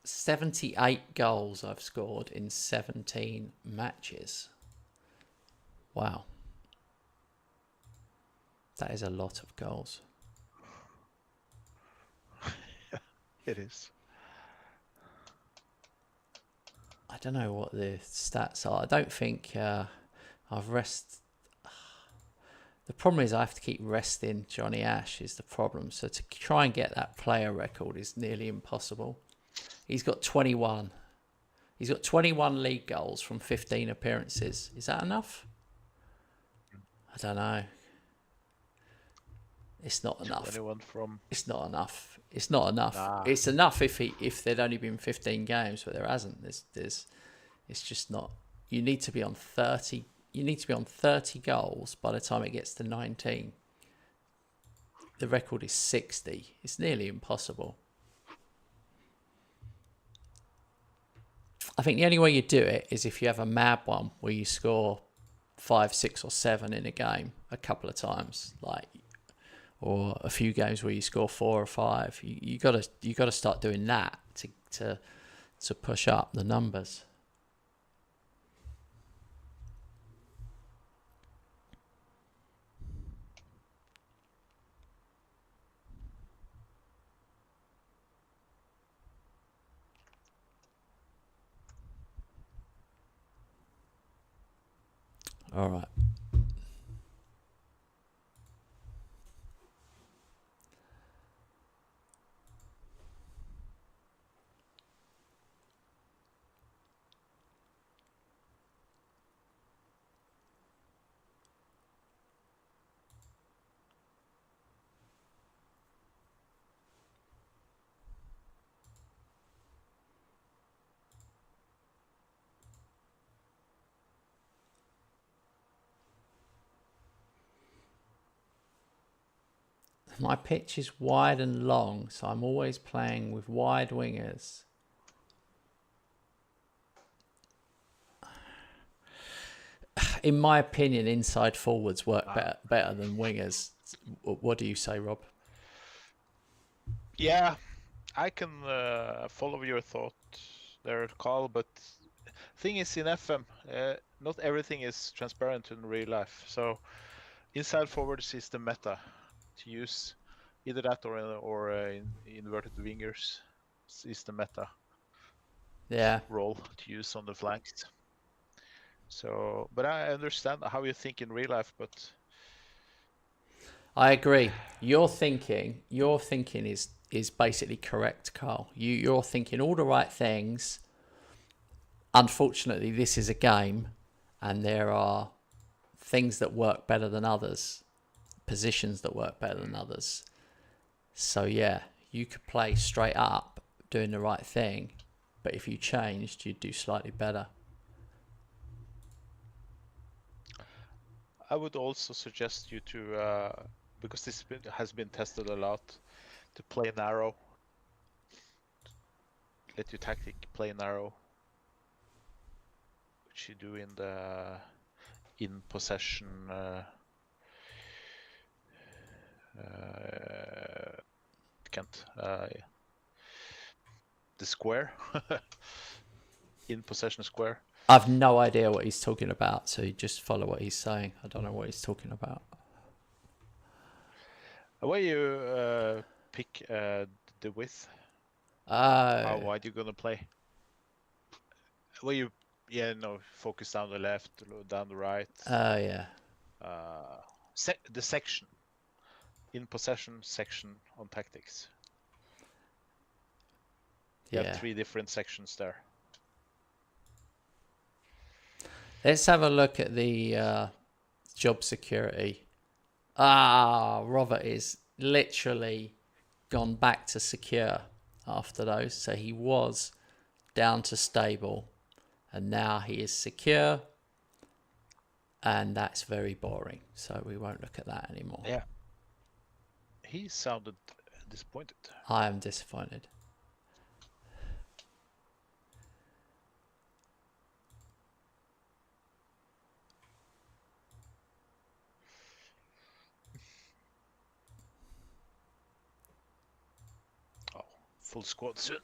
"78 goals I've scored in 17 matches. Wow. That is a lot of goals. It is. I don't know what the stats are. I don't think I've rested. The problem is I have to keep resting Johnny Ash is the problem. So to try and get that player record is nearly impossible. He's got 21. He's got 21 league goals from 15 appearances. Is that enough? I don't know. It's not enough. 21 from... It's not enough. It's not enough. Nah. It's enough if there'd only been 15 games, but there hasn't. It's just not. You need to be on 30. You need to be on 30 goals by the time it gets to 19. The record is 60. It's nearly impossible. I think the only way you do it is if you have a mad one where you score 5, 6, or 7 in a game a couple of times, or a few games where you score 4 or 5. You gotta start doing that to push up the numbers. All right. My pitch is wide and long, so I'm always playing with wide wingers. In my opinion, inside forwards work better than wingers. What do you say, Rob? Yeah, I can follow your thought there, Carl, but thing is in FM, not everything is transparent in real life. So inside forwards is the meta to use. Either that or inverted wingers is the meta role to use on the flanks. So, but I understand how you think in real life, but I agree. Your thinking is basically correct, Carl. You're thinking all the right things. Unfortunately, this is a game, and there are things that work better than others, positions that work better than others. So yeah, you could play straight up doing the right thing, but if you changed, you'd do slightly better. I would also suggest you to, because this has been tested a lot, to play narrow. Let your tactic play narrow, which you do in the in possession the square in possession square. I've no idea what he's talking about, so you just follow what he's saying. I don't know what he's talking about. Where you pick the width, Oh, how wide you're gonna play. Where you focus down the left, down the right. Oh yeah. The section in possession section on tactics. You have 3 different sections there. Let's have a look at the job security. Robert is literally gone back to secure after those. So he was down to stable, and now he is secure, and that's very boring. So we won't look at that anymore. Yeah. He sounded disappointed. I am disappointed. Full squad soon.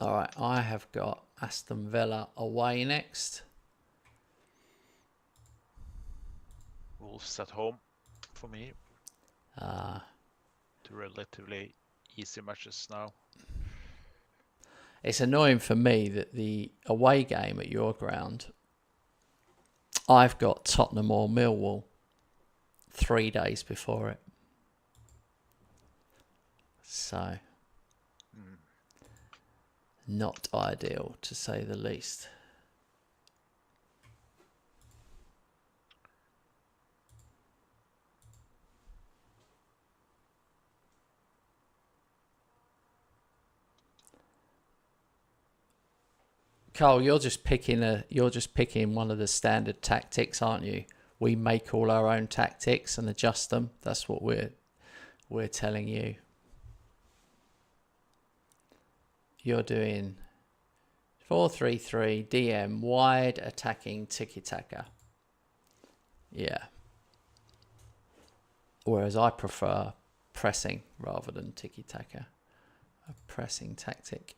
All right, I have got Aston Villa away next. Wolves at home for me. 2 relatively easy matches now. It's annoying for me that the away game at your ground, I've got Tottenham or Millwall 3 days before it. So, not ideal to say the least. Carl, you're just picking one of the standard tactics, aren't you? We make all our own tactics and adjust them. That's what we're telling you. You're doing 4-3-3 DM wide attacking tiki-taka. Yeah. Whereas I prefer pressing rather than tiki-taka. A pressing tactic.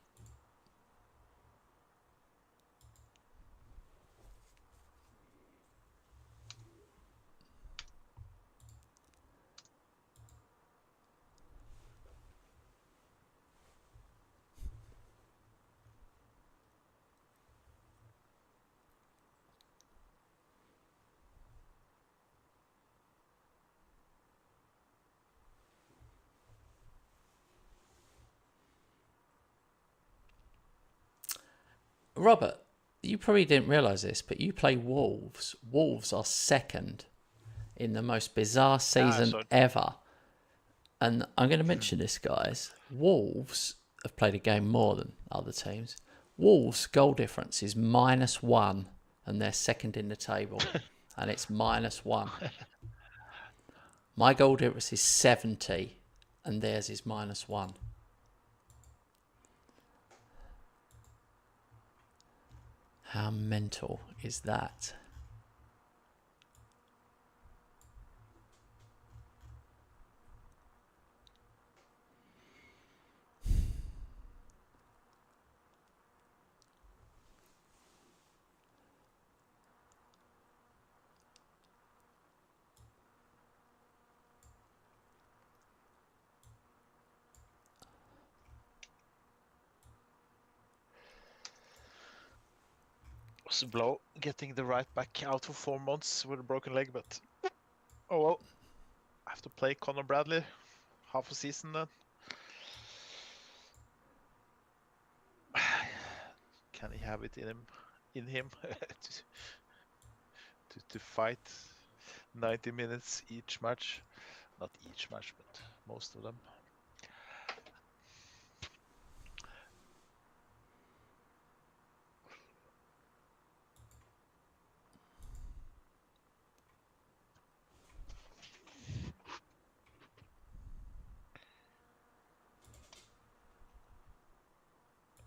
Robert, you probably didn't realise this, but you play Wolves. Wolves are second in the most bizarre season ever. And I'm going to mention this, guys. Wolves have played a game more than other teams. Wolves' goal difference is -1, and they're second in the table, and it's -1. My goal difference is 70, and theirs is -1. How mental is that? Was a blow getting the right back out for 4 months with a broken leg, but oh well. I have to play Conor Bradley half a season then. Can he have it in him to fight 90 minutes each match? Not each match, but most of them.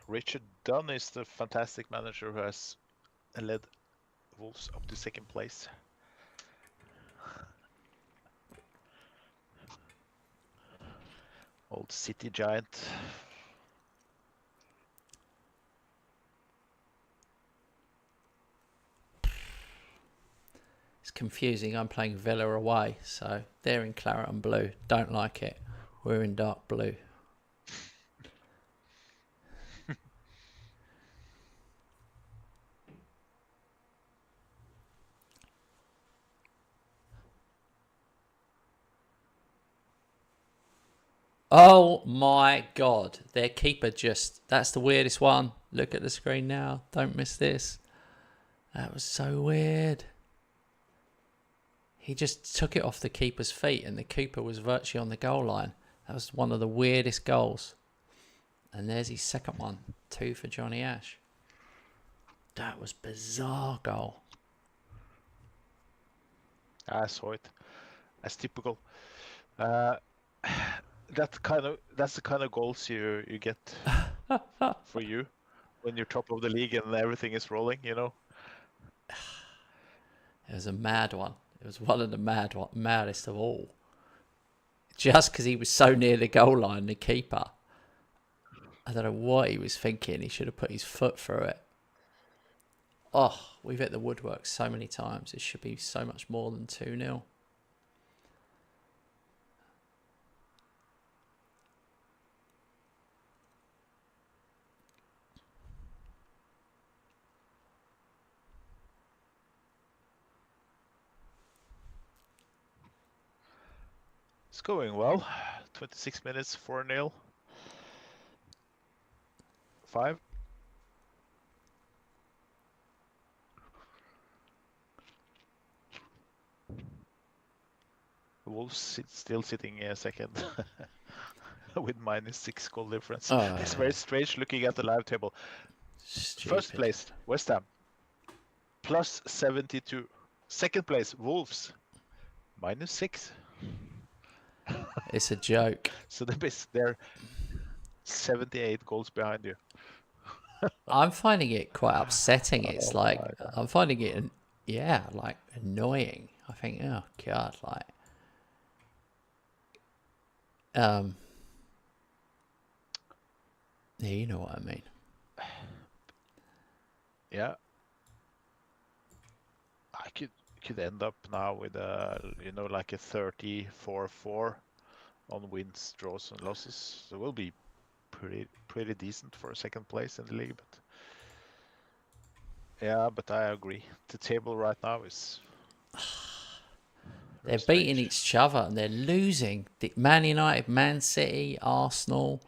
Richard Dunn is the fantastic manager who has led Wolves up to second place. Old City giant. It's confusing. I'm playing Villa away, so they're in claret and blue. Don't like it. We're in dark blue. Oh my god, their keeper that's the weirdest one. Look at the screen now. Don't miss this. That was so weird. He just took it off the keeper's feet and the keeper was virtually on the goal line. That was one of the weirdest goals. And there's his second one. 2 for Johnny Ash. That was bizarre goal. I saw it. As typical. That's the kind of goals you get for you when you're top of the league and everything is rolling, you know. It was a mad one. It was one of the maddest of all. Just because he was so near the goal line, the keeper. I don't know what he was thinking. He should have put his foot through it. Oh, we've hit the woodwork so many times. It should be so much more than 2-0. It's going well. 26 minutes, 4-0. 5. Wolves still sitting second with -6 goal difference. It's very strange looking at the live table. Stupid. First place, West Ham, +72. Second place, Wolves, -6. It's a joke. So they're 78 goals behind you. I'm finding it quite upsetting. It's I'm finding it, like annoying. I think, oh god, like, yeah, you know what I mean. Yeah, I could end up now with like a 34-4 on wins, draws, and losses. So it will be pretty decent for a second place in the league. But yeah, but I agree. The table right now is they're beating each other and they're losing. Man United, Man City, Arsenal,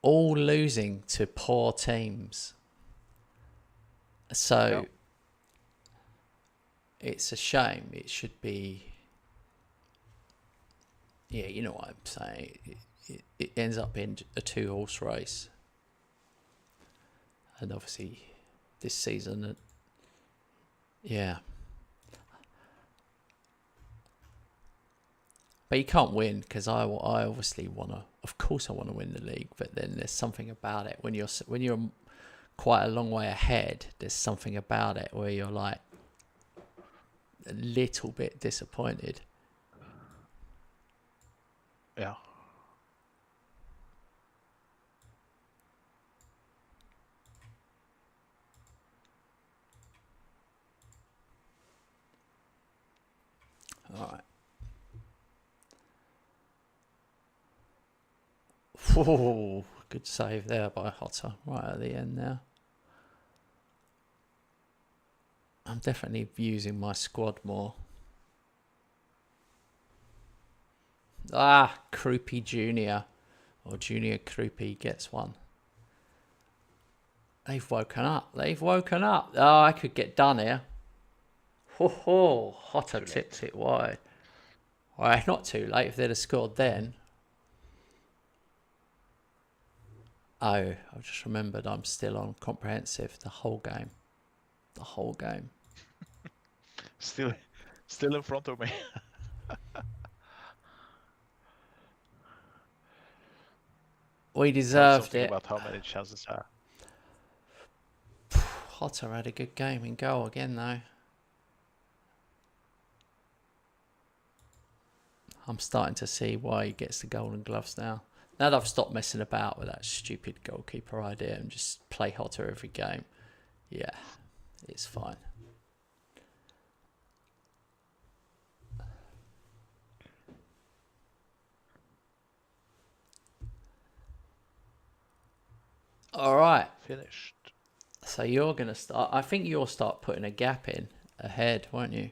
all losing to poor teams. So it's a shame. It should be. Yeah, you know what I'm saying. It ends up being a 2-horse race. And obviously this season, yeah. But you can't win because I obviously want to. Of course, I want to win the league. But then there's something about it when you're quite a long way ahead. There's something about it where you're like a little bit disappointed. Yeah. All right. Whoa, good save there by Hotter right at the end there. I'm definitely using my squad more. Croupy Junior or Junior Croupy gets one. They've woken up. Oh, I could get done here. Hotter tips it wide. Well, it's not too late if they'd have scored then. Oh, I've just remembered I'm still on comprehensive the whole game. Still in front of me. We deserved it. About how many chances are. Hotter had a good game in goal again, though. I'm starting to see why he gets the golden gloves now. Now that I've stopped messing about with that stupid goalkeeper idea and just play Hotter every game, yeah, it's fine. All right. Finished. So you're going to start. I think you'll start putting a gap in ahead, won't you?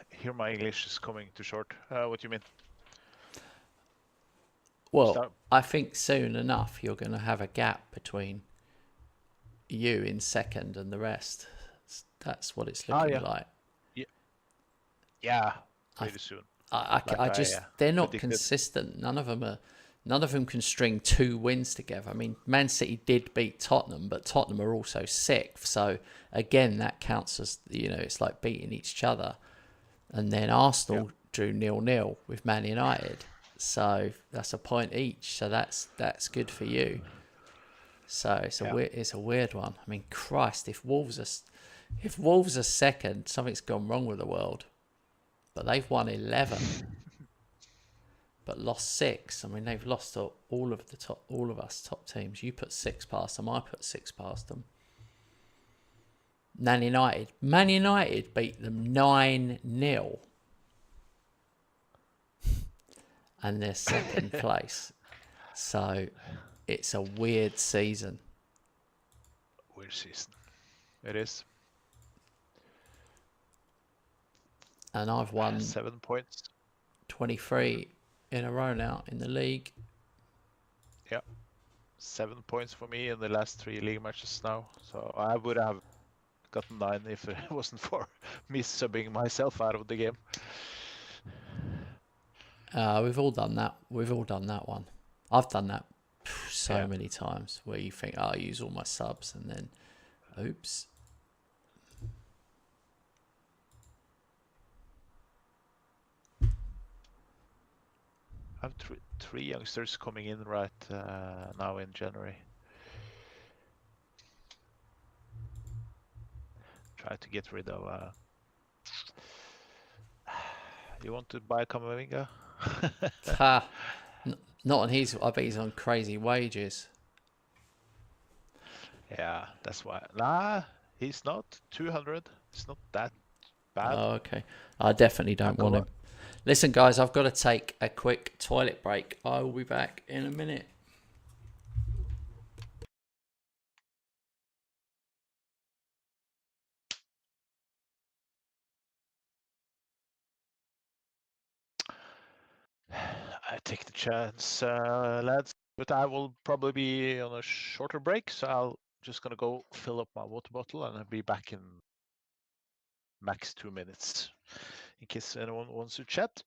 Here my English is coming too short. What do you mean? Well, I think soon enough you're going to have a gap between you in second and the rest. That's what it's looking like. Yeah, pretty soon. They're not consistent. None of them can string 2 wins together. I mean, Man City did beat Tottenham, but Tottenham are also 6th. So again, that counts as, it's like beating each other. And then Arsenal drew 0-0 with Man United. So that's a point each. So that's good for you. So it's a weird one. I mean, Christ, if Wolves are second, something's gone wrong with the world. But they've won 11, but lost 6. I mean, they've lost to all of us top teams. You put 6 past them. I put 6 past them. Man United beat them 9-0, and they're second place. So it's a weird season. Weird season. It is. And I've won 7 points. 23 in a row now in the league. Yeah. 7 points for me in the last 3 league matches now. So I would have gotten 9 if it wasn't for me subbing myself out of the game. We've all done that. We've all done that one. I've done that so many times where you think, I'll use all my subs and then, oops. I have three youngsters coming in right now in January. Try to get rid of. You want to buy Kamavinga? Not on his. I bet he's on crazy wages. Yeah, that's why. Nah, he's not 200. It's not that bad. Oh, okay. I definitely don't want him. Listen, guys, I've got to take a quick toilet break. I will be back in a minute. I take the chance, lads, but I will probably be on a shorter break, so I'll just gonna go fill up my water bottle and I'll be back in max 2 minutes in case anyone wants to chat.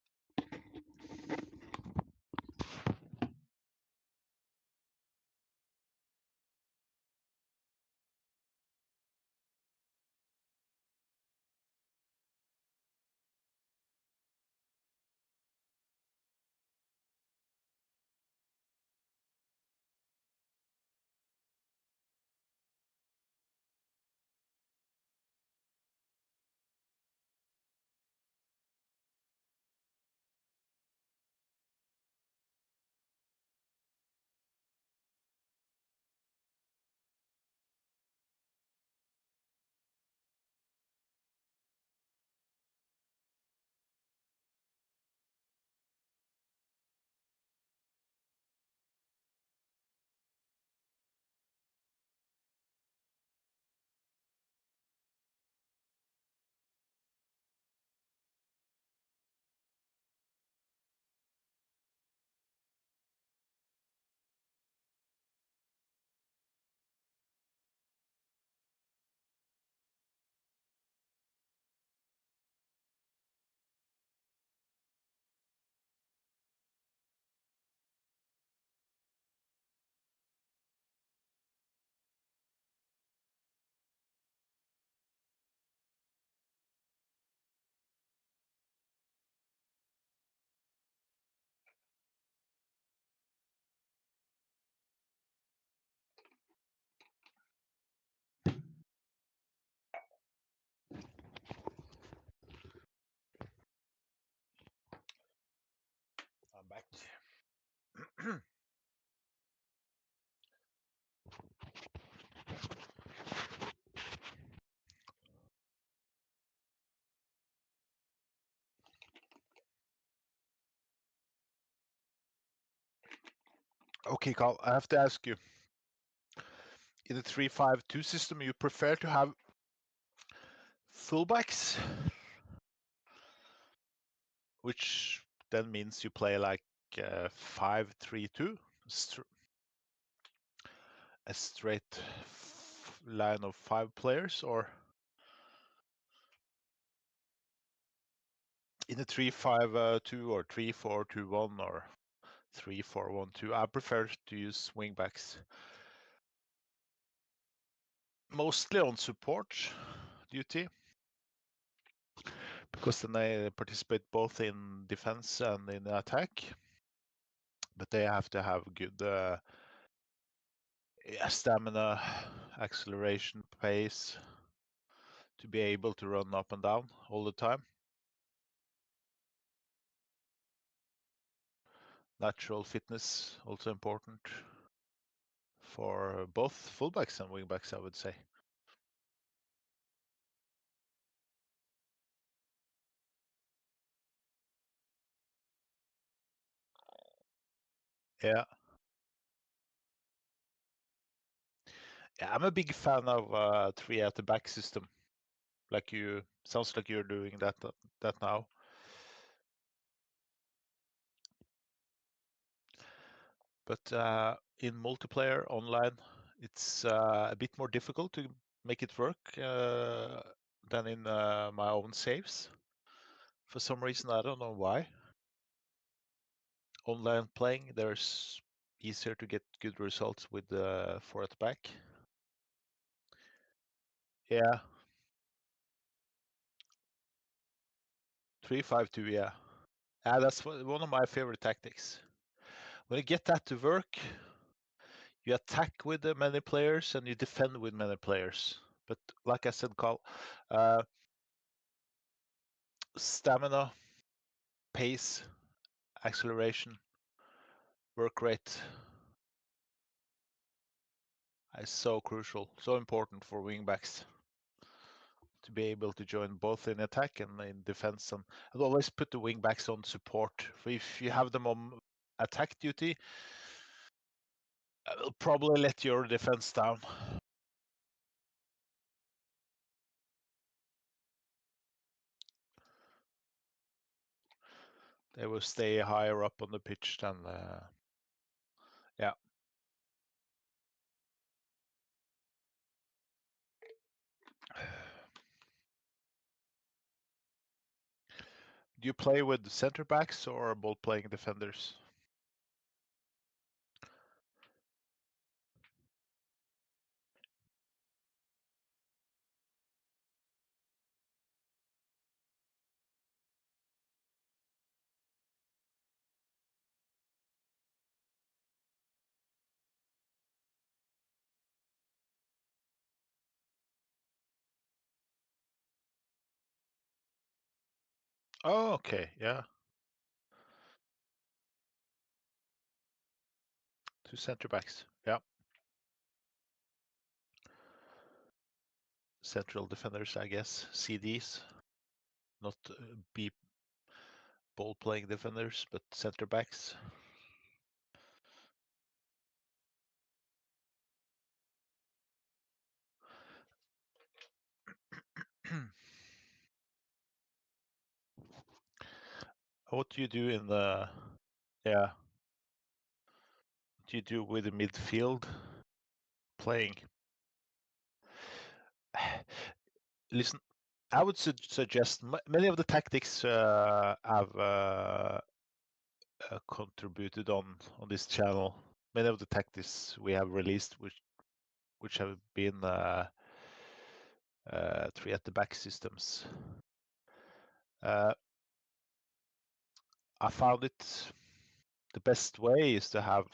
Okay, Carl, I have to ask you. In the 3-5-2 system, you prefer to have fullbacks, which then means you play like 5-3-2, a straight line of 5 players, or in the 3-5-2 or 3-4-2-1 or 3-4-1-2. I prefer to use wingbacks, mostly on support duty, because then they participate both in defense and in attack, but they have to have good stamina, acceleration, pace to be able to run up and down all the time. Natural fitness also important for both fullbacks and wingbacks, I would say. Yeah. Yeah, I'm a big fan of 3 at the back system. Like you, sounds like you're doing that now. But in multiplayer online, it's a bit more difficult to make it work than in my own saves. For some reason, I don't know why. Online playing, there's easier to get good results with the 4 at the back. Yeah. 3-5-2, yeah. That's one of my favorite tactics. When you get that to work, you attack with many players and you defend with many players. But like I said, Carl, stamina, pace, acceleration, work rate is so crucial, so important for wingbacks to be able to join both in attack and in defense. And I'd always put the wingbacks on support. If you have them on attack duty, it'll probably let your defense down. They will stay higher up on the pitch than, yeah. Do you play with center backs or ball playing defenders? Oh, okay, yeah. 2 center backs, yeah. Central defenders, I guess, CDs, not be ball playing defenders, but center backs. What do you do in the, yeah, what do you do with the midfield playing? Listen, I would suggest many of the tactics have contributed on this channel. Many of the tactics we have released, which have been 3 at the back systems. I found it the best way is to have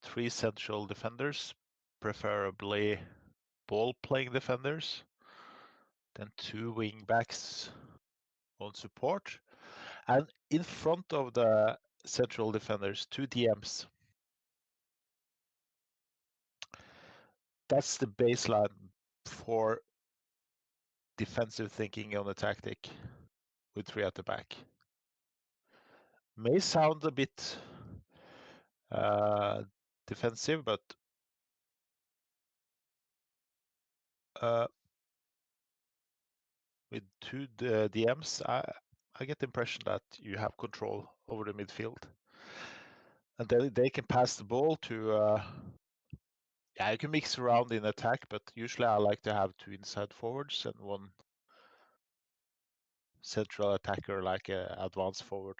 3 central defenders, preferably ball playing defenders, then 2 wing backs on support, and in front of the central defenders, 2 DMs. That's the baseline for defensive thinking on a tactic with 3 at the back. May sound a bit defensive, but with two DMs, I get the impression that you have control over the midfield, and they can pass the ball to. Yeah, you can mix around in attack, but usually I like to have two inside forwards and one central attacker, like a advanced forward.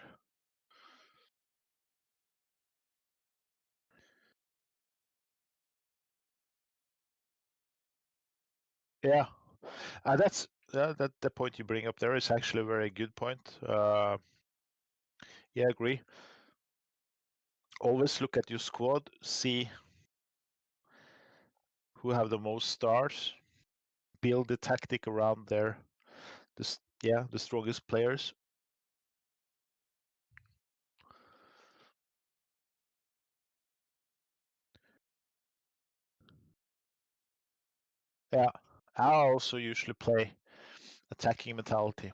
Yeah, that's that the point you bring up there is actually a very good point. Yeah, I agree. Always look at your squad, see who have the most stars, build the tactic around the strongest players. Yeah, I also usually play attacking mentality.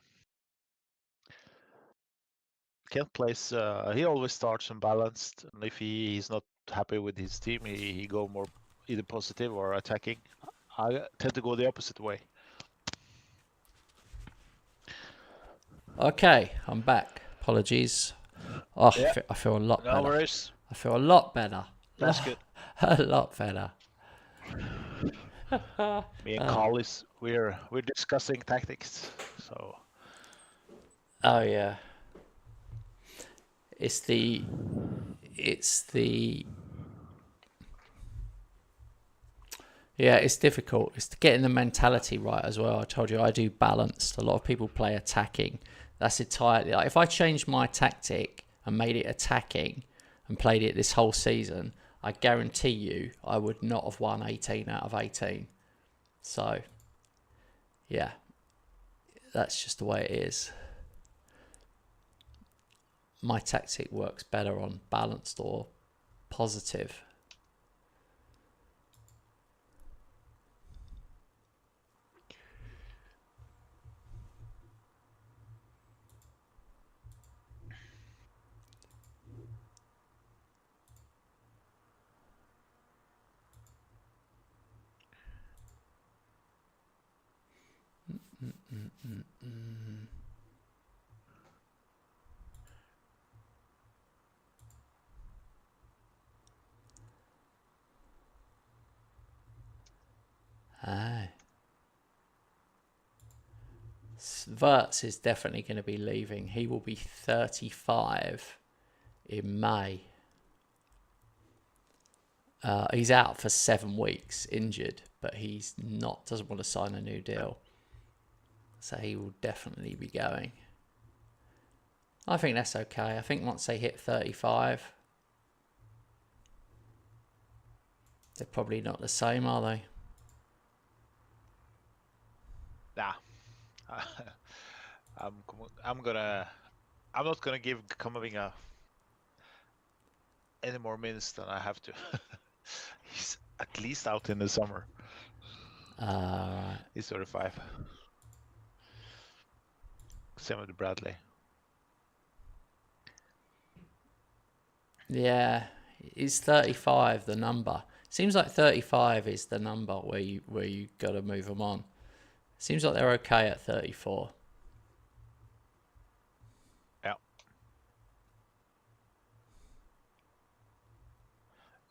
Kent plays. He always starts unbalanced, and if he's not happy with his team, he go more either positive or attacking. I tend to go the opposite way. Okay, I'm back. Apologies. Oh, Yeah. I feel a lot better. No worries. I feel a lot better. That's good. A lot better. Me and Carl we're discussing tactics. So. Oh yeah. It's the. Yeah, it's difficult. It's getting the mentality right as well. I told you I do balanced. A lot of people play attacking. That's entirely like if I changed my tactic and made it attacking and played it this whole season, I guarantee you I would not have won 18 out of 18. So, yeah, that's just the way it is. My tactic works better on balanced or positive. Wirtz is definitely going to be leaving. He will be 35 in May. He's out for 7 weeks, injured, but doesn't want to sign a new deal. So he will definitely be going. I think that's okay. I think once they hit 35, they're probably not the same, are they? Nah. I'm not gonna give Kamavinga any more minutes than I have to. He's at least out in the summer. Right. He's 35. Same with Bradley. Yeah, is 35 the number? Seems like 35 is the number where you got to move them on. Seems like they're okay at 34. Yeah.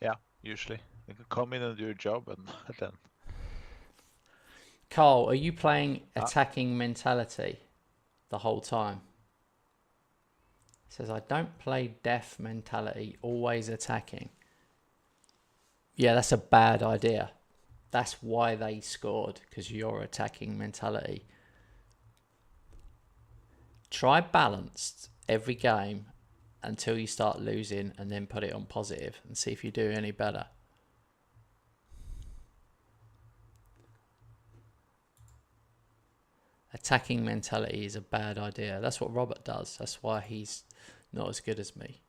Yeah, usually. They can come in and do a job and then... Carl, are you playing attacking mentality the whole time? He says, I don't play def mentality, always attacking. Yeah, that's a bad idea. That's why they scored, because you're attacking mentality. Try balanced every game until you start losing and then put it on positive and see if you do any better. Attacking mentality is a bad idea. That's what Robert does. That's why he's not as good as me.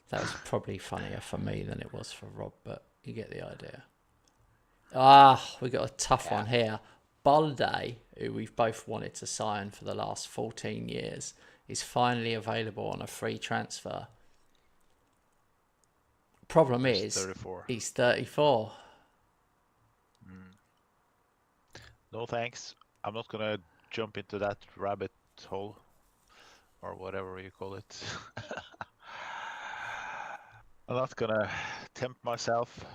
That was probably funnier for me than it was for Rob, but you get the idea. We got a tough one here. Balde, who we've both wanted to sign for the last 14 years, is finally available on a free transfer. Problem is, 34. He's 34. No thanks. I'm not gonna jump into that rabbit hole or whatever you call it. I'm not gonna tempt myself.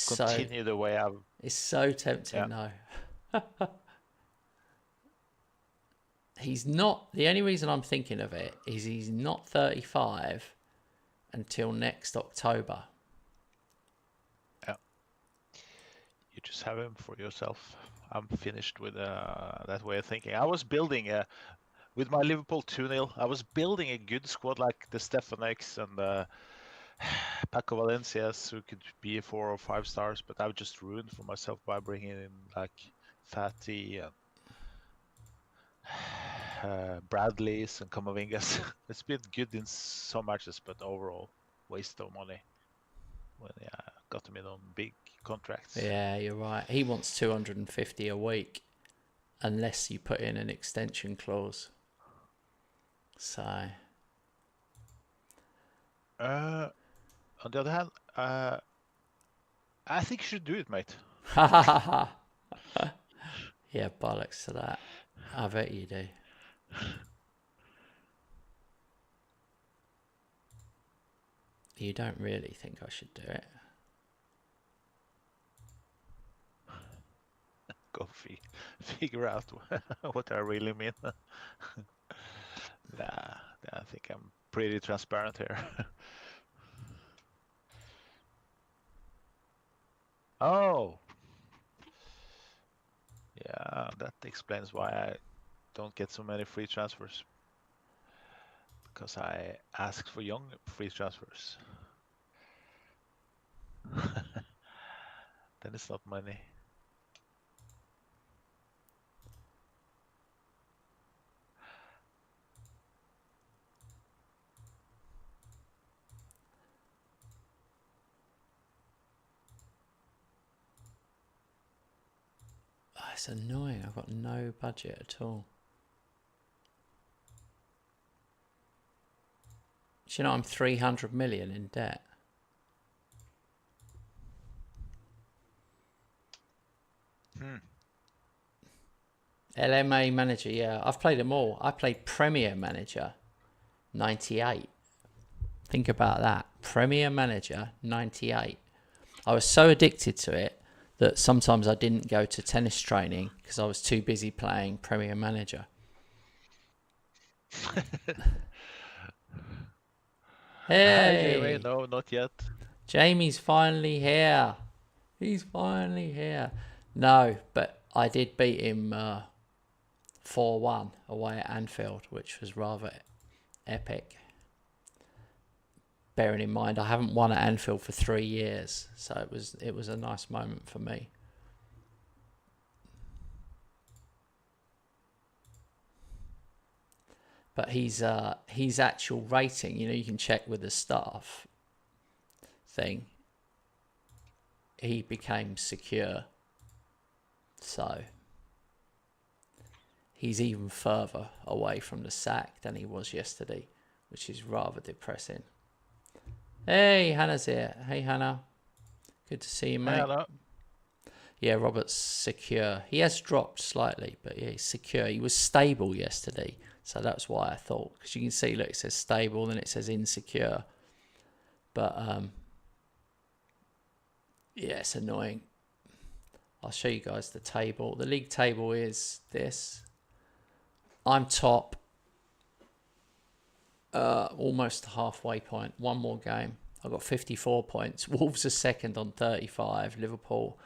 Continue the way I've. It's so tempting, though. He's not. The only reason I'm thinking of it is he's not 35 until next October. Yeah. You just have him for yourself. I'm finished with that way of thinking. I was building with my Liverpool 2-0. I was building a good squad like the Stefanex and Paco Valencias, who could be 4 or 5 stars, but I've just ruined for myself by bringing in like Fatty and Bradley's and Camavingas. It's been good in some matches, but overall waste of money when I got them in on big contracts. Yeah, you're right. He wants 250 a week unless you put in an extension clause. So on the other hand, I think you should do it, mate. yeah, bollocks to that. I bet you do. You don't really think I should do it? Go figure out what I really mean. Nah, I think I'm pretty transparent here. Oh, yeah, that explains why I don't get so many free transfers. Because I asked for young free transfers. Then it's not money. It's annoying. I've got no budget at all. Do you know I'm 300 million in debt? LMA manager, yeah. I've played them all. I played Premier Manager 98. Think about that. Premier Manager 98. I was so addicted to it that sometimes I didn't go to tennis training because I was too busy playing Premier Manager. Hey, Jamie, no, not yet. Jamie's finally here. He's finally here. No, but I did beat him 4-1 away at Anfield, which was rather epic. Bearing in mind I haven't won at Anfield for 3 years, so it was a nice moment for me. But his actual rating, you can check with the staff thing. He became secure, so he's even further away from the sack than he was yesterday, which is rather depressing. Hey, Hannah's here. Hey, Hannah. Good to see you, mate. Hello. Yeah, Robert's secure. He has dropped slightly, but yeah, he's secure. He was stable yesterday, so that's why I thought. Because you can see, look, it says stable, then it says insecure. But, yeah, it's annoying. I'll show you guys the table. The league table is this. I'm top. Almost the halfway point. One more game. I've got 54 points. Wolves are second on 35. Liverpool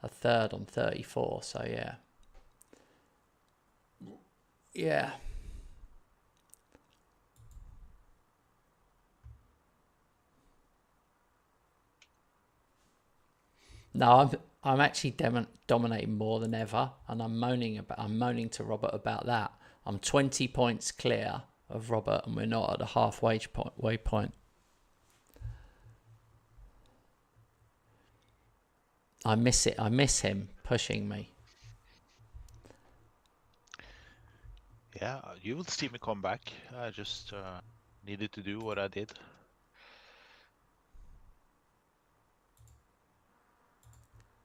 are third on 34. So yeah. Yeah. No, I'm actually dominating more than ever, and I'm moaning to Robert about that. I'm 20 points clear of Robert, and we're not at the halfway point. I miss it. I miss him pushing me. Yeah, you will see me come back. I just needed to do what I did.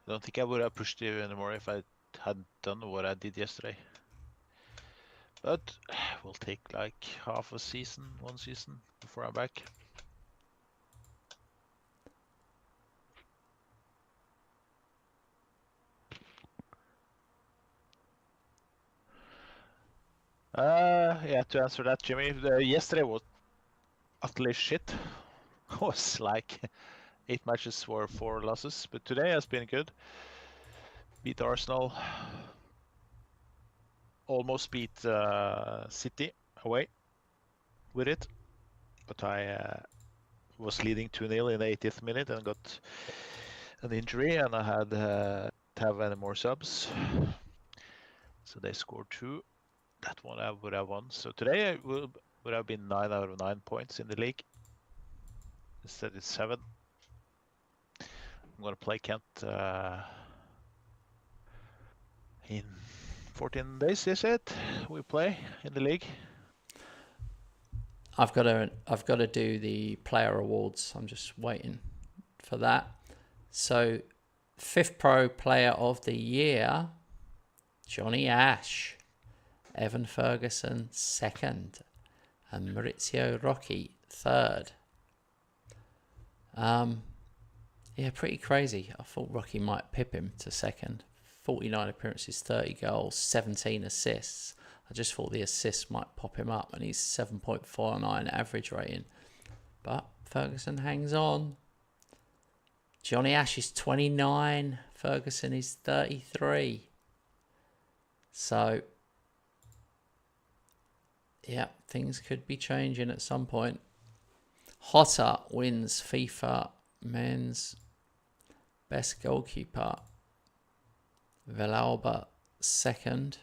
I don't think I would have pushed you anymore if I had done what I did yesterday. But we'll take like half a season, one season before I'm back. Yeah, to answer that, Jimmy, yesterday was utterly shit. It was like 8 matches for 4 losses, but today has been good. Beat Arsenal, almost beat City away with it, but I was leading 2-0 in the 80th minute and got an injury, and I had to have any more subs. So they scored 2. That one I would have won. So today I would have been 9 out of 9 points in the league. Instead it's 7. I'm gonna play Kent in 14 days, is it? We play in the league. I've got to do the player awards. I'm just waiting for that. So, 5th Pro Player of the Year, Johnny Ash, Evan Ferguson 2nd, and Maurizio Rocchi 3rd. Yeah, pretty crazy. I thought Rocchi might pip him to 2nd. 49 appearances, 30 goals, 17 assists. I just thought the assists might pop him up, and he's 7.49 average rating. But Ferguson hangs on. Johnny Ash is 29. Ferguson is 33. So, yeah, things could be changing at some point. Hotter wins FIFA Men's Best Goalkeeper. Villalba 2nd.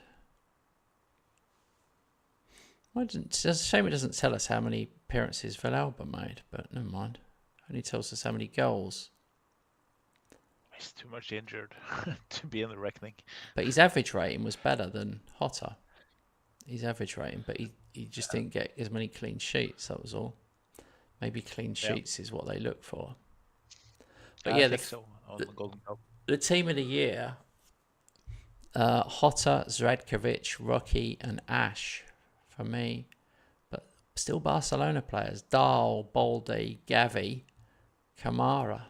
It's a shame it doesn't tell us how many appearances Villalba made, but never mind. It only tells us how many goals. He's too much injured to be in the reckoning. But his average rating was better than Hotter. His average rating, but he just didn't get as many clean sheets, that was all. Maybe clean sheets is what they look for. But I think so. On the Golden Glove. The team of the year, Hotter, Zradkovic, Rocky, and Ash for me. But still Barcelona players. Dahl, Baldy, Gavi, Kamara.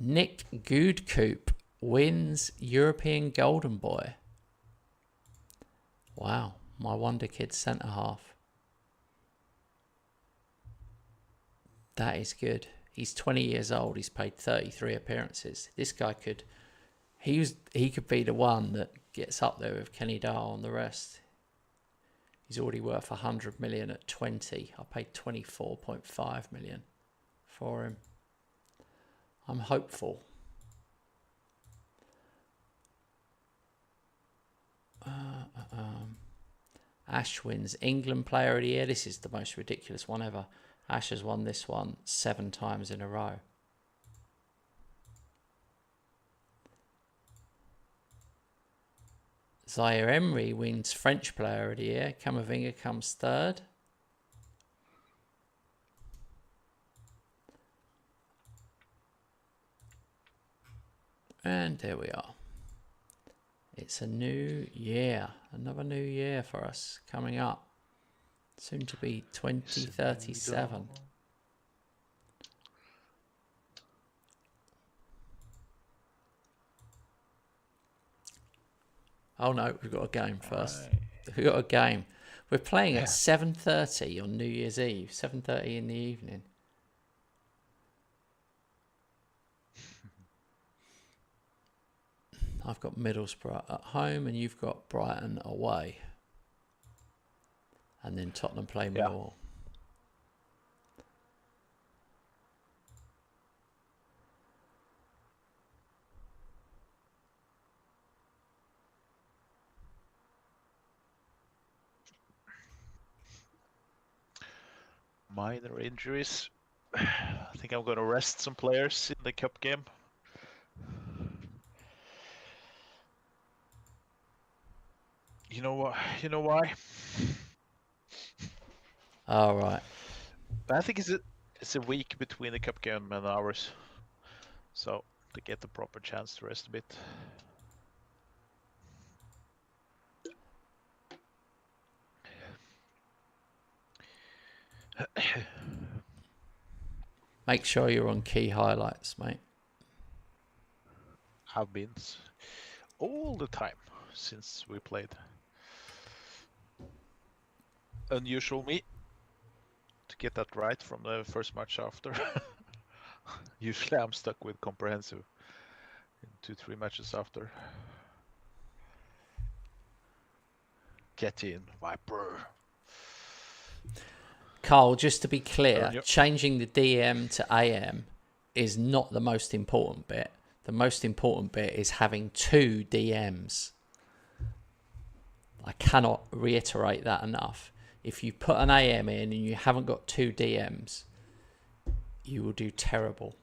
Nick Goodcoop wins European Golden Boy. Wow, my wonder kid centre half. That is good. He's 20 years old. He's played 33 appearances. This guy could be the one that gets up there with Kenny Dahl and the rest. He's already worth 100 million at 20. I paid 24.5 million for him. I'm hopeful. Ash wins England Player of the Year. This is the most ridiculous one ever. Ash has won this one 7 times in a row. Zaire Emery wins French Player of the Year. Camavinga comes 3rd. And there we are. It's a new year. Another new year for us coming up. Soon to be 2037. Oh no, we've got a game first. Right. We've got a game. We're playing at 7:30 on New Year's Eve. 7:30 in the evening. I've got Middlesbrough at home and you've got Brighton away. And then Tottenham play Millwall. Minor injuries I think I'm gonna rest some players in the cup game. You know what? You know why? All right. I think it's a week between the cup game and ours, so to get the proper chance to rest a bit. Make sure you're on key highlights, mate. Have been all the time since we played. Unusual me to get that right from the first match after. Usually I'm stuck with comprehensive in 2-3 matches after. Get in, Viper. Carl, just to be clear, changing the DM to AM is not the most important bit. The most important bit is having 2 DMs. I cannot reiterate that enough. If you put an AM in and you haven't got 2 DMs, you will do terrible.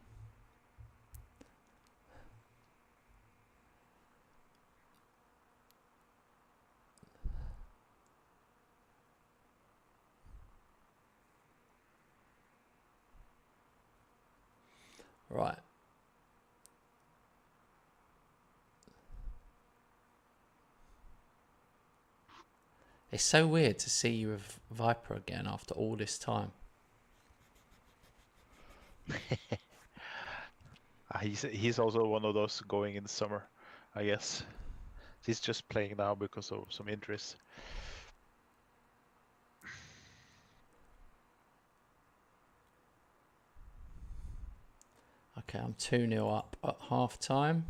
Right. It's so weird to see you with Viper again after all this time. He's also one of those going in the summer, I guess. He's just playing now because of some injuries. Okay, I'm 2-0 up at half time.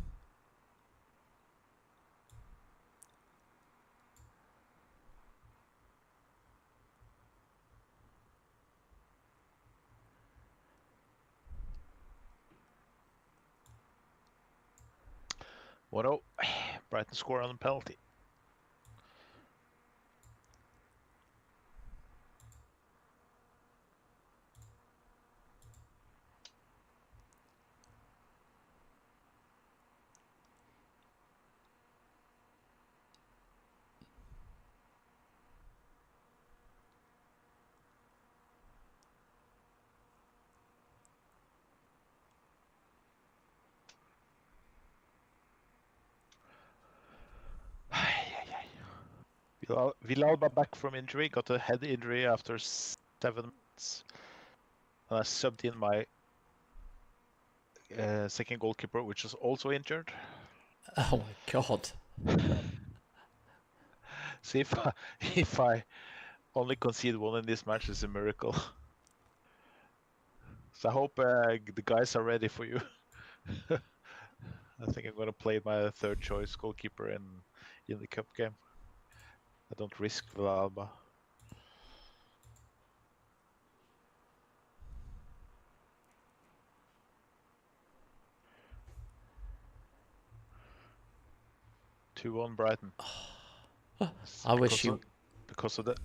What? Brighton score on a penalty. Villalba back from injury, got a head injury after 7 months. I subbed in my second goalkeeper, which was also injured. Oh my god. See, if I only concede 1 in this match, is a miracle. So I hope the guys are ready for you. I think I'm gonna play my third choice goalkeeper in the cup game. I don't risk Villalba. Two 1 Brighton. I wish you because of that.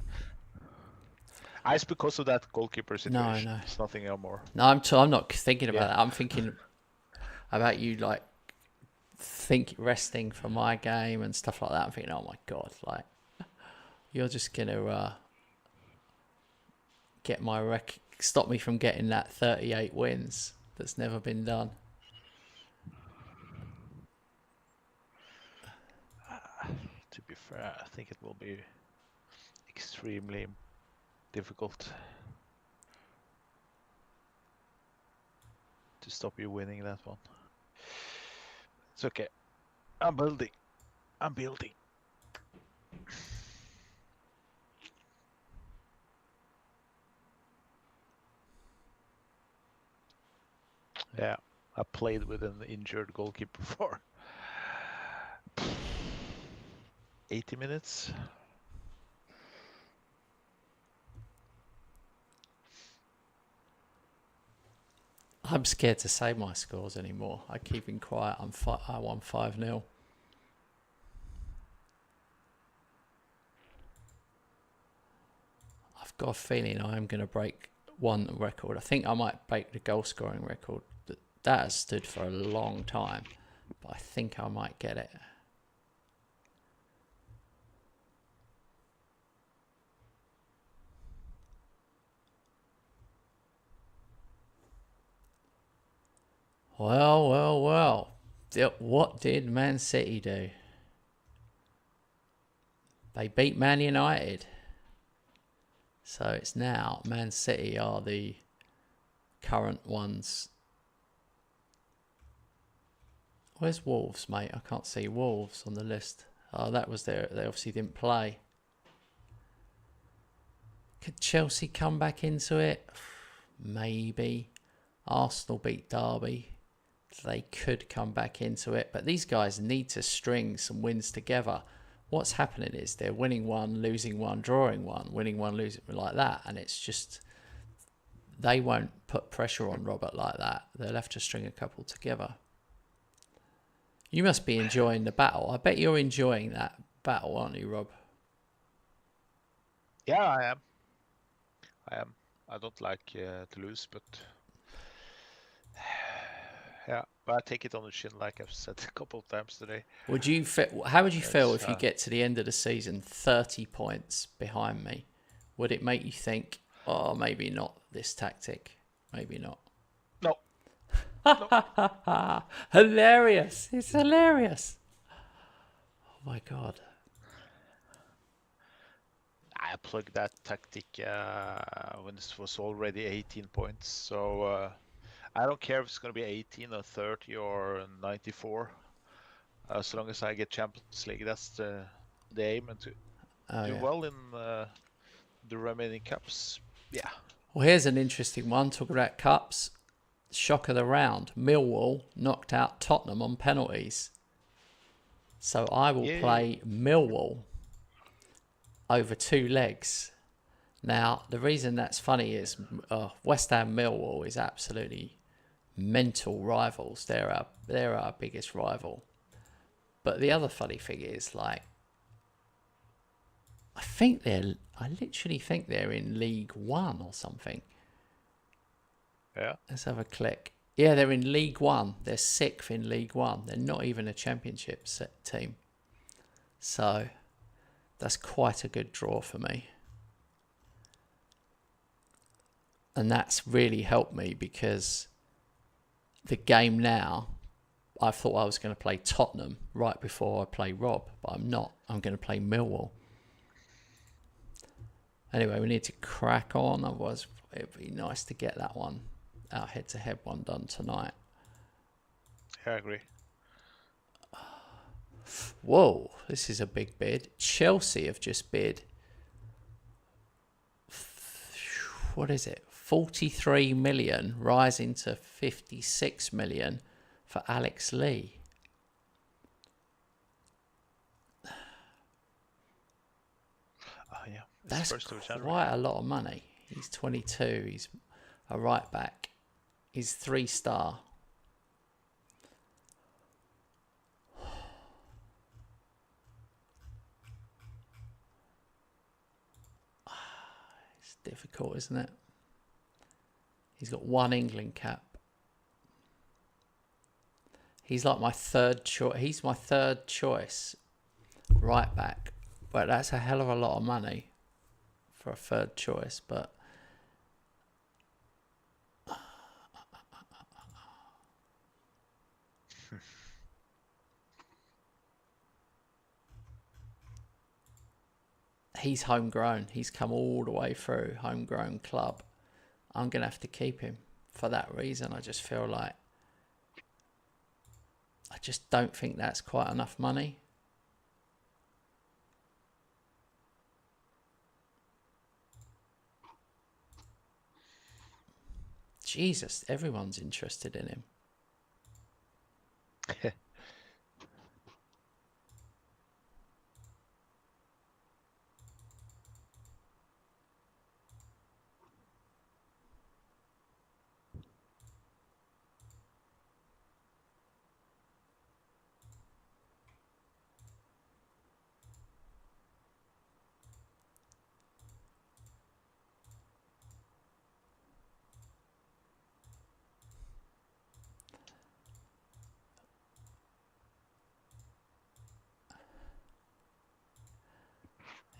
It's because of that goalkeeper situation. No. It's nothing more. No, I'm not thinking about that. I'm thinking about you, like, resting for my game and stuff like that. I'm thinking, oh my god, like, you're just gonna get my stop me from getting that 38 wins that's never been done. To be fair, I think it will be extremely difficult to stop you winning that one. It's okay. I'm building. Yeah, I played with an injured goalkeeper for 80 minutes. I'm scared to say my scores anymore. I keep it quiet. I won 5-0. I've got a feeling I am going to break won the record. I think I might break the goal scoring record. That has stood for a long time, but I think I might get it. Well. What did Man City do? They beat Man United. So it's now Man City are the current ones. Where's Wolves, mate? I can't see Wolves on the list. Oh, that was there. They obviously didn't play. Could Chelsea come back into it? Maybe. Arsenal beat Derby. They could come back into it. But these guys need to string some wins together. What's happening is they're winning one, losing one, drawing one, winning one, losing like that. And it's just, they won't put pressure on Robert like that. They'll have to string a couple together. You must be enjoying the battle. I bet you're enjoying that battle, aren't you, Rob? Yeah, I am. I don't like to lose, but yeah, but I take it on the chin, like I've said a couple of times today. How would you feel if you get to the end of the season 30 points behind me? Would it make you think, oh, maybe not this tactic? Maybe not. No. Hilarious. It's hilarious. Oh my God. I plugged that tactic when this was already 18 points. So I don't care if it's going to be 18 or 30 or 94. As long as I get Champions League, that's the aim, and to do well in the remaining cups. Yeah. Well, here's an interesting one. Talking about cups. Shock of the round. Millwall knocked out Tottenham on penalties. So I will play Millwall over 2 legs. Now, the reason that's funny is West Ham Millwall is absolutely mental rivals. They're our biggest rival. But the other funny thing is, like, I literally think they're in League One or something. Yeah. Let's have a click. Yeah, they're in League One. They're 6th in League One. They're not even a championship team. So that's quite a good draw for me. And that's really helped me because the game now, I thought I was going to play Tottenham right before I play Rob, but I'm not. I'm going to play Millwall. Anyway, we need to crack on. Otherwise, it'd be nice to get that one, our head-to-head one, done tonight. Yeah, I agree. Whoa, this is a big bid. Chelsea have just bid, what is it, 43 million, rising to 56 million for Alex Lee. Oh, yeah. That's quite a lot of money. He's 22. He's a right back. He's 3-star. It's difficult, isn't it? He's got 1 England cap. He's like my third choice. He's my third choice right back. But that's a hell of a lot of money for a third choice. But he's homegrown. He's come all the way through, homegrown club. I'm going to have to keep him for that reason. I just feel like I just don't think that's quite enough money. Jesus, everyone's interested in him.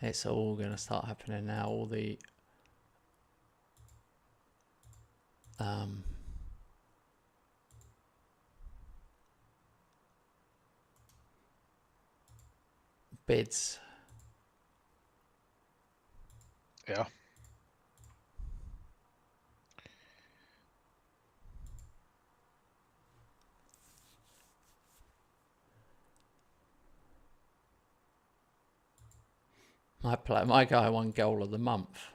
It's all going to start happening now. All the bids. Yeah. My guy won goal of the month.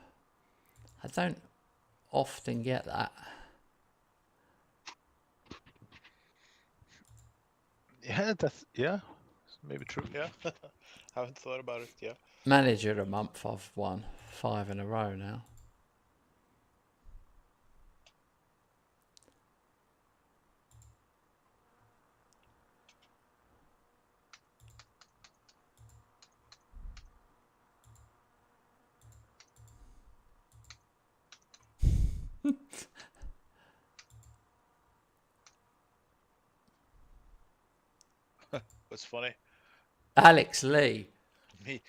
I don't often get that. Yeah, maybe true. Yeah, haven't thought about it. Yeah. Manager of the month, I've won 5 in a row now. What's funny? Alex Lee. Me.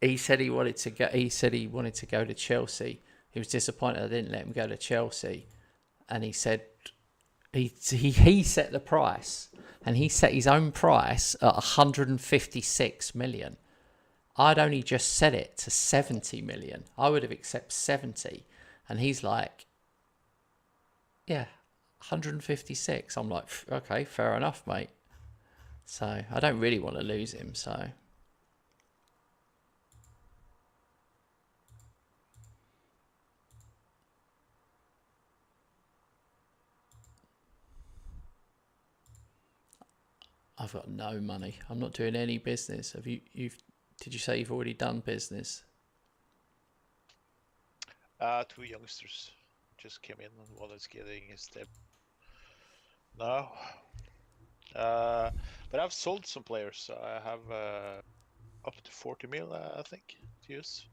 He said he wanted to go. He said he wanted to go to Chelsea. He was disappointed I didn't let him go to Chelsea, and he said he set the price, and he set his own price at 156 million. I'd only just set it to 70 million. I would have accepted 70, and he's like, yeah, 156. I'm like, okay, fair enough, mate. So I don't really want to lose him. So. I've got no money. I'm not doing any business. Did you say you've already done business? 2 youngsters just came in, and one is getting his step now. But I've sold some players. So I have up to 40 mil, I think, to use.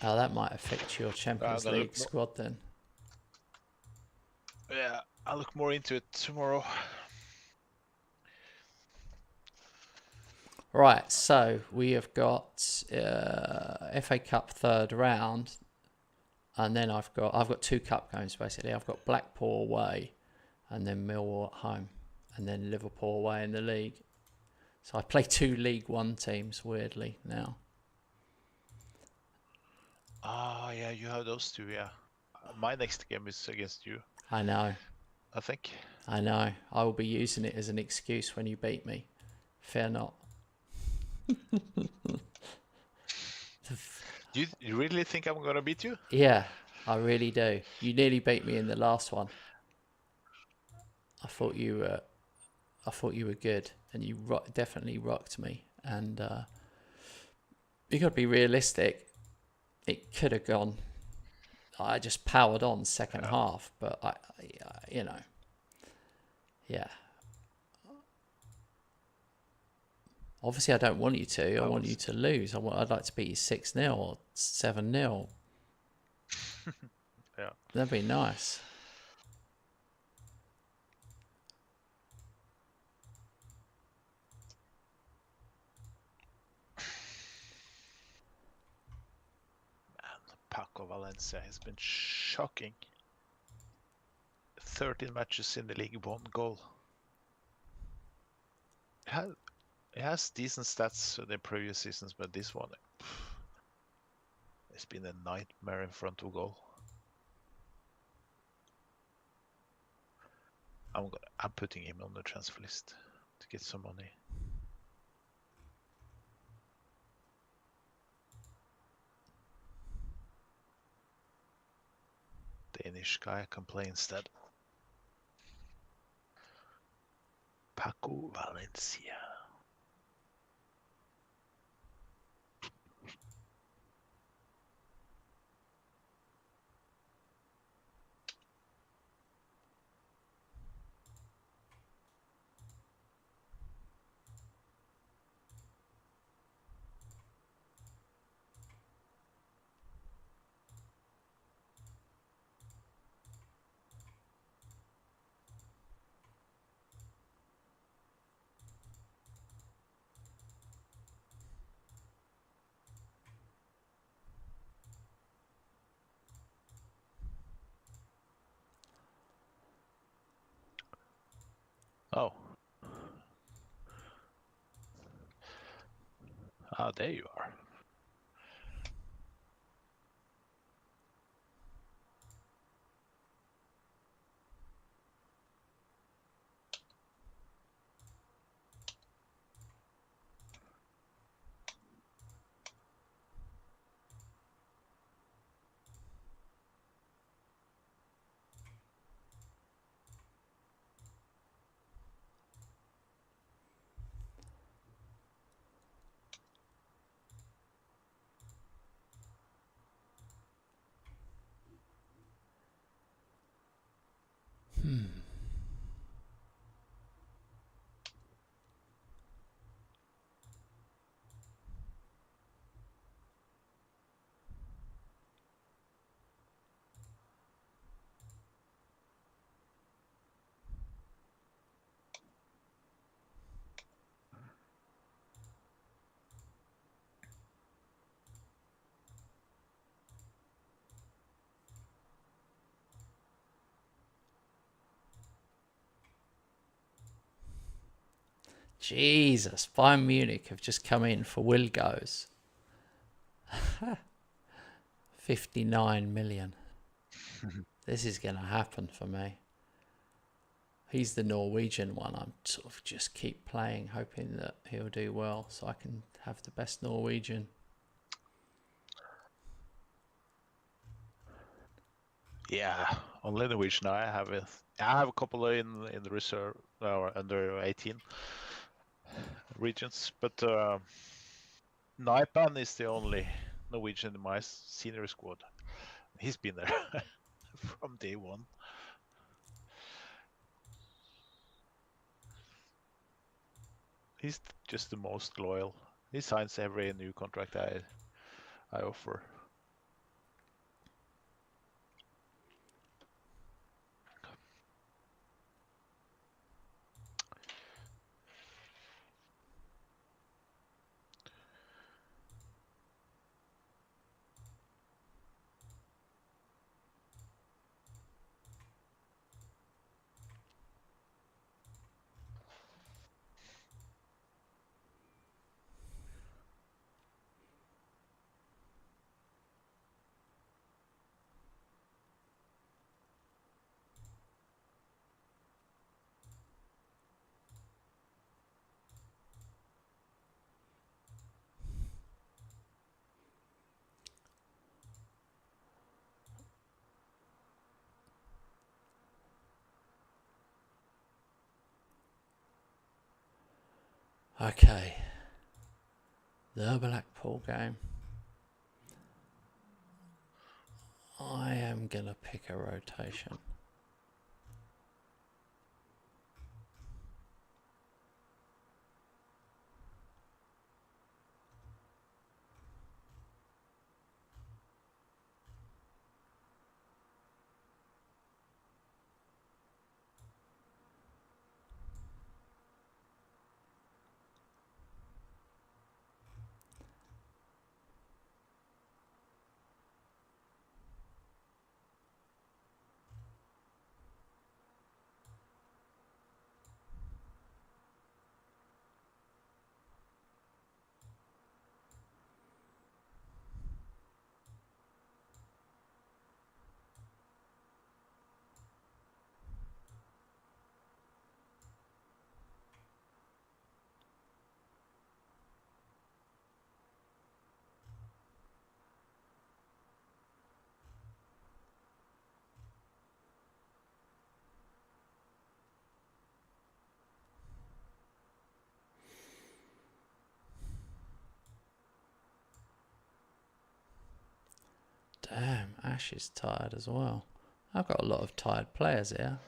Oh, that might affect your Champions League squad then. Yeah, I'll look more into it tomorrow. Right, so we have got FA Cup third round, and then I've got 2 cup games basically. I've got Blackpool away, and then Millwall at home, and then Liverpool away in the league. So I play 2 League One teams weirdly now. Ah, yeah, you have those 2. Yeah, my next game is against you. I know. I think. I know. I will be using it as an excuse when you beat me. Fear not. Do you really think I'm gonna beat you? Yeah, I really do. You nearly beat me in the last one. I thought you were good, and you definitely rocked me. And you got to be realistic. It could have gone. I just powered on second half, but I yeah. Obviously, I don't want you to. I want you to lose. I'd like to beat you 6-0 or 7-0. Yeah, that'd be nice. Paco Valencia has been shocking. 13 matches in the league, 1 goal. It has decent stats in the previous seasons, but this one, it's been a nightmare in front of goal. I'm putting him on the transfer list to get some money. Danish guy can play instead. Paco Valencia. Oh. Ah, there you are. Jesus, Bayern Munich have just come in for Will Goes. 59 million. This is going to happen for me. He's the Norwegian one. I'm sort of just keep playing, hoping that he'll do well so I can have the best Norwegian. Yeah, only Norwegian I have it. I have a couple in the reserve or under 18 regions, but Naipan is the only Norwegian in my senior squad. He's been there from day one. He's just the most loyal. He signs every new contract I offer. Okay. The Blackpool game. I am going to pick a rotation. Damn, Ash is tired as well. I've got a lot of tired players here.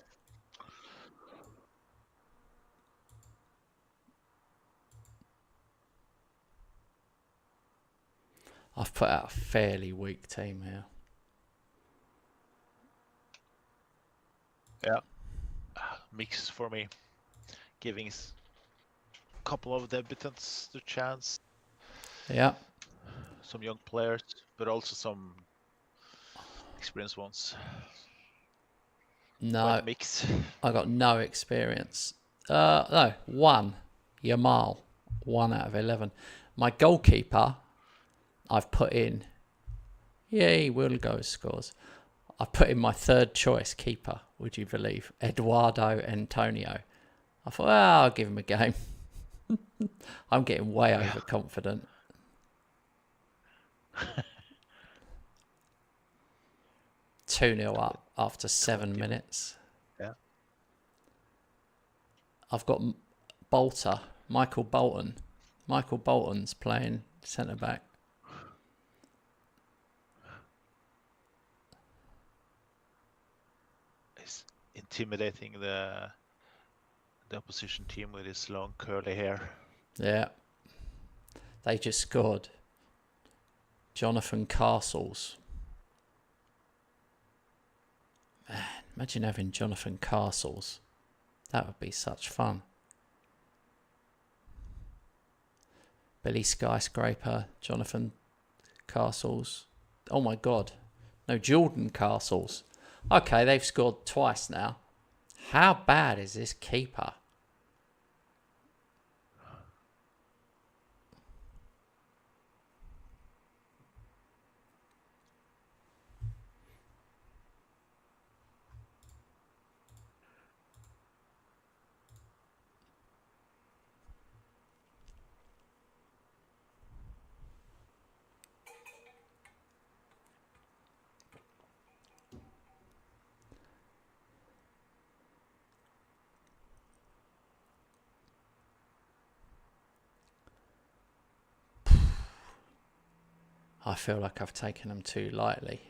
I've put out a fairly weak team here. Yeah, mix for me, giving a couple of debutants the chance. Yeah. Some young players, but also some experienced ones. No, Quite mix. I got no experience. No, 1. Yamal. 1 out of 11. My goalkeeper, I've put in. Yeah, he will go scores. I put in my third choice keeper, would you believe? Eduardo Antonio. I thought, well, I'll give him a game. I'm getting way overconfident. 2-0 up after 7 minutes. Yeah. I've got Bolter, Michael Bolton. Michael Bolton's playing centre back. He's intimidating the opposition team with his long curly hair. Yeah. They just scored. Jonathan Castles. Man, imagine having Jonathan Castles. That would be such fun. Billy Skyscraper, Jonathan Castles. Oh my God. No, Jordan Castles. Okay, they've scored twice now. How bad is this keeper? I feel like I've taken them too lightly.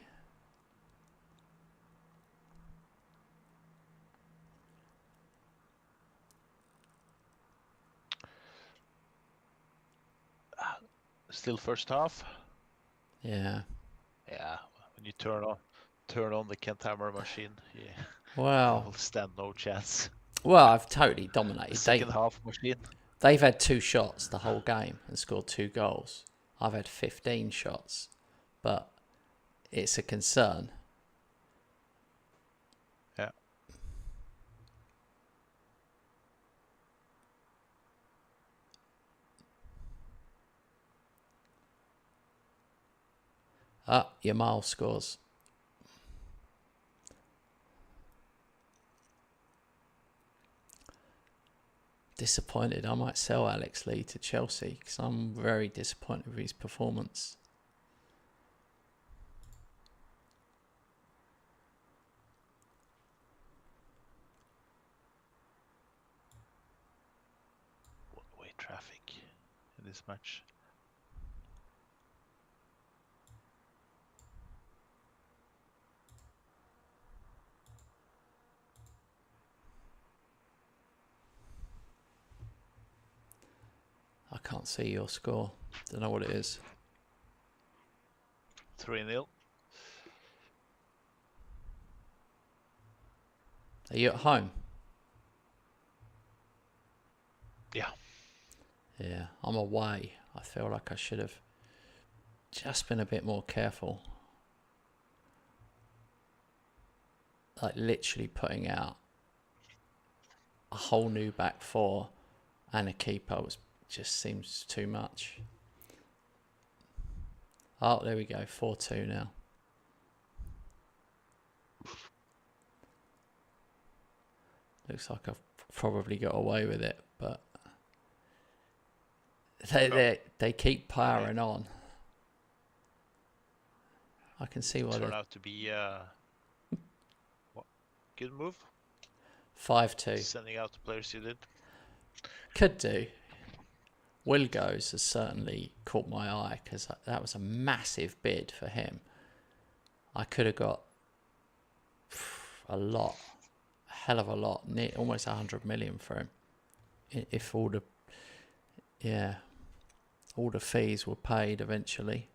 Still first half. Yeah. Yeah. When you turn on the Kent Hammer machine, yeah. Wow. Will stand no chance. Well, I've totally dominated. The second half machine. They've had 2 shots the whole game and scored 2 goals. I've had 15 shots, but it's a concern. Yeah. Yamal scores. Disappointed. I might sell Alex Lee to Chelsea because I'm very disappointed with his performance. One-way traffic in this match. I can't see your score. Don't know what it is. 3-0. Are you at home? Yeah. Yeah, I'm away. I feel like I should have just been a bit more careful. Like literally putting out a whole new back 4 and a keeper just seems too much. Oh, there we go. 4-2 now. Looks like I've probably got away with it, but they keep powering on. I can see why Turned out to be good move. 5-2. Sending out the players you did. Could do. Will Goes has certainly caught my eye because that was a massive bid for him. I could have got a hell of a lot, almost 100 million for him if all the fees were paid eventually.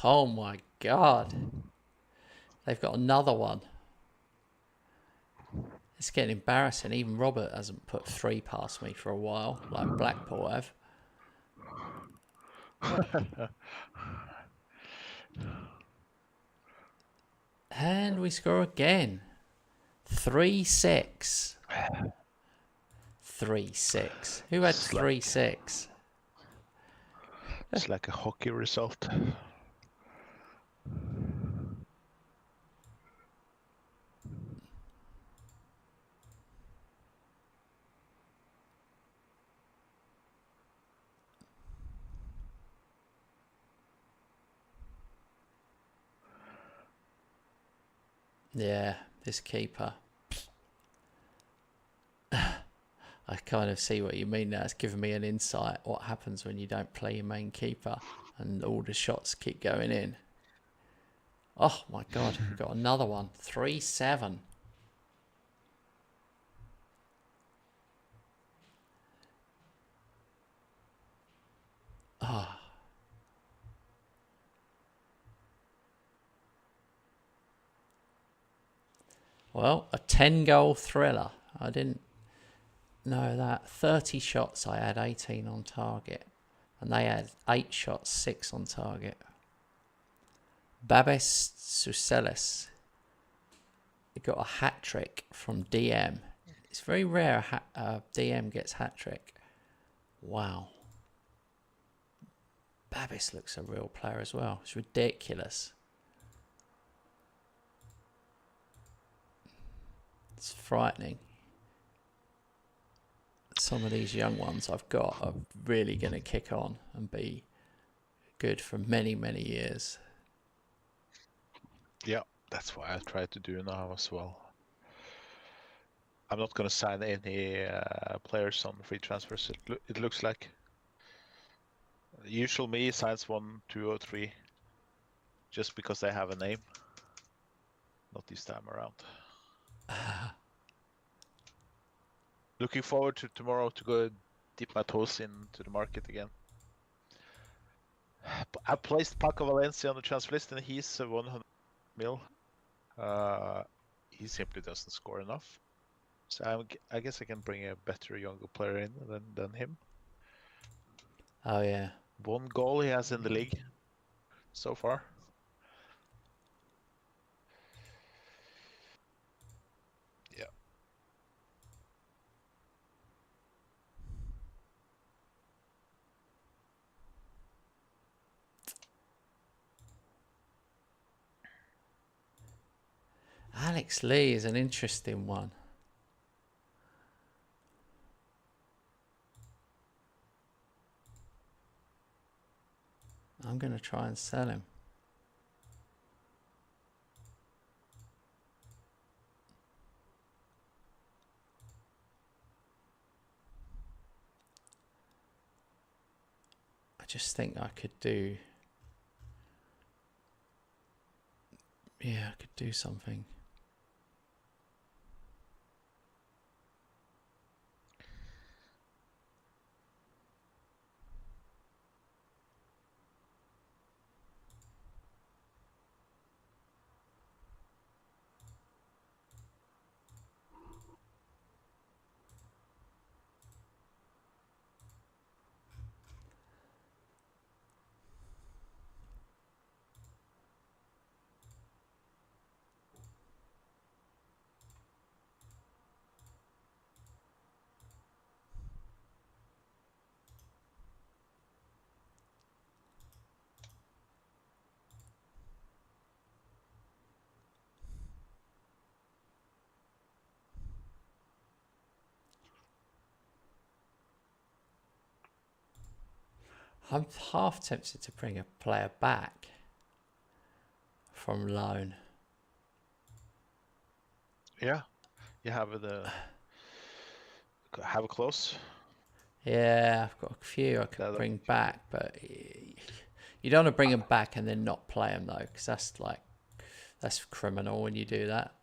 Oh my God. They've got another one. It's getting embarrassing. Even Robert hasn't put 3 past me for a while, like Blackpool have. And we score again. 3-6. 3-6. Who had 3-6? It's like a hockey result. Yeah, this keeper. I kind of see what you mean now. It's given me an insight what happens when you don't play your main keeper and all the shots keep going in. Oh my God, we've got another one. 3-7. Ah. Oh. Well, a 10-goal thriller. I didn't know that. 30 shots, I had 18 on target. And they had 8 shots, 6 on target. Babes Sucelis. He got a hat-trick from DM. It's very rare DM gets hat-trick. Wow. Babis looks a real player as well. It's ridiculous. It's frightening. Some of these young ones I've got are really going to kick on and be good for many, many years. Yeah, that's what I try to do now as well. I'm not going to sign any players on free transfers. It looks like. Usual me signs 1, 2, or 3 just because they have a name. Not this time around. Looking forward to tomorrow to go dip my toes into the market again. I placed Paco Valencia on the transfer list and he's 100 mil. He simply doesn't score enough. So I guess I can bring a better younger player in than him. Oh yeah. 1 goal he has in the league so far. Yeah. Alex Lee is an interesting one. I'm going to try and sell him. I just think I could do... Yeah, I could do something. I'm half tempted to bring a player back from loan. Yeah, you have a close. Yeah, I've got a few I could bring back, but you don't want to bring them back and then not play them though, because that's criminal when you do that.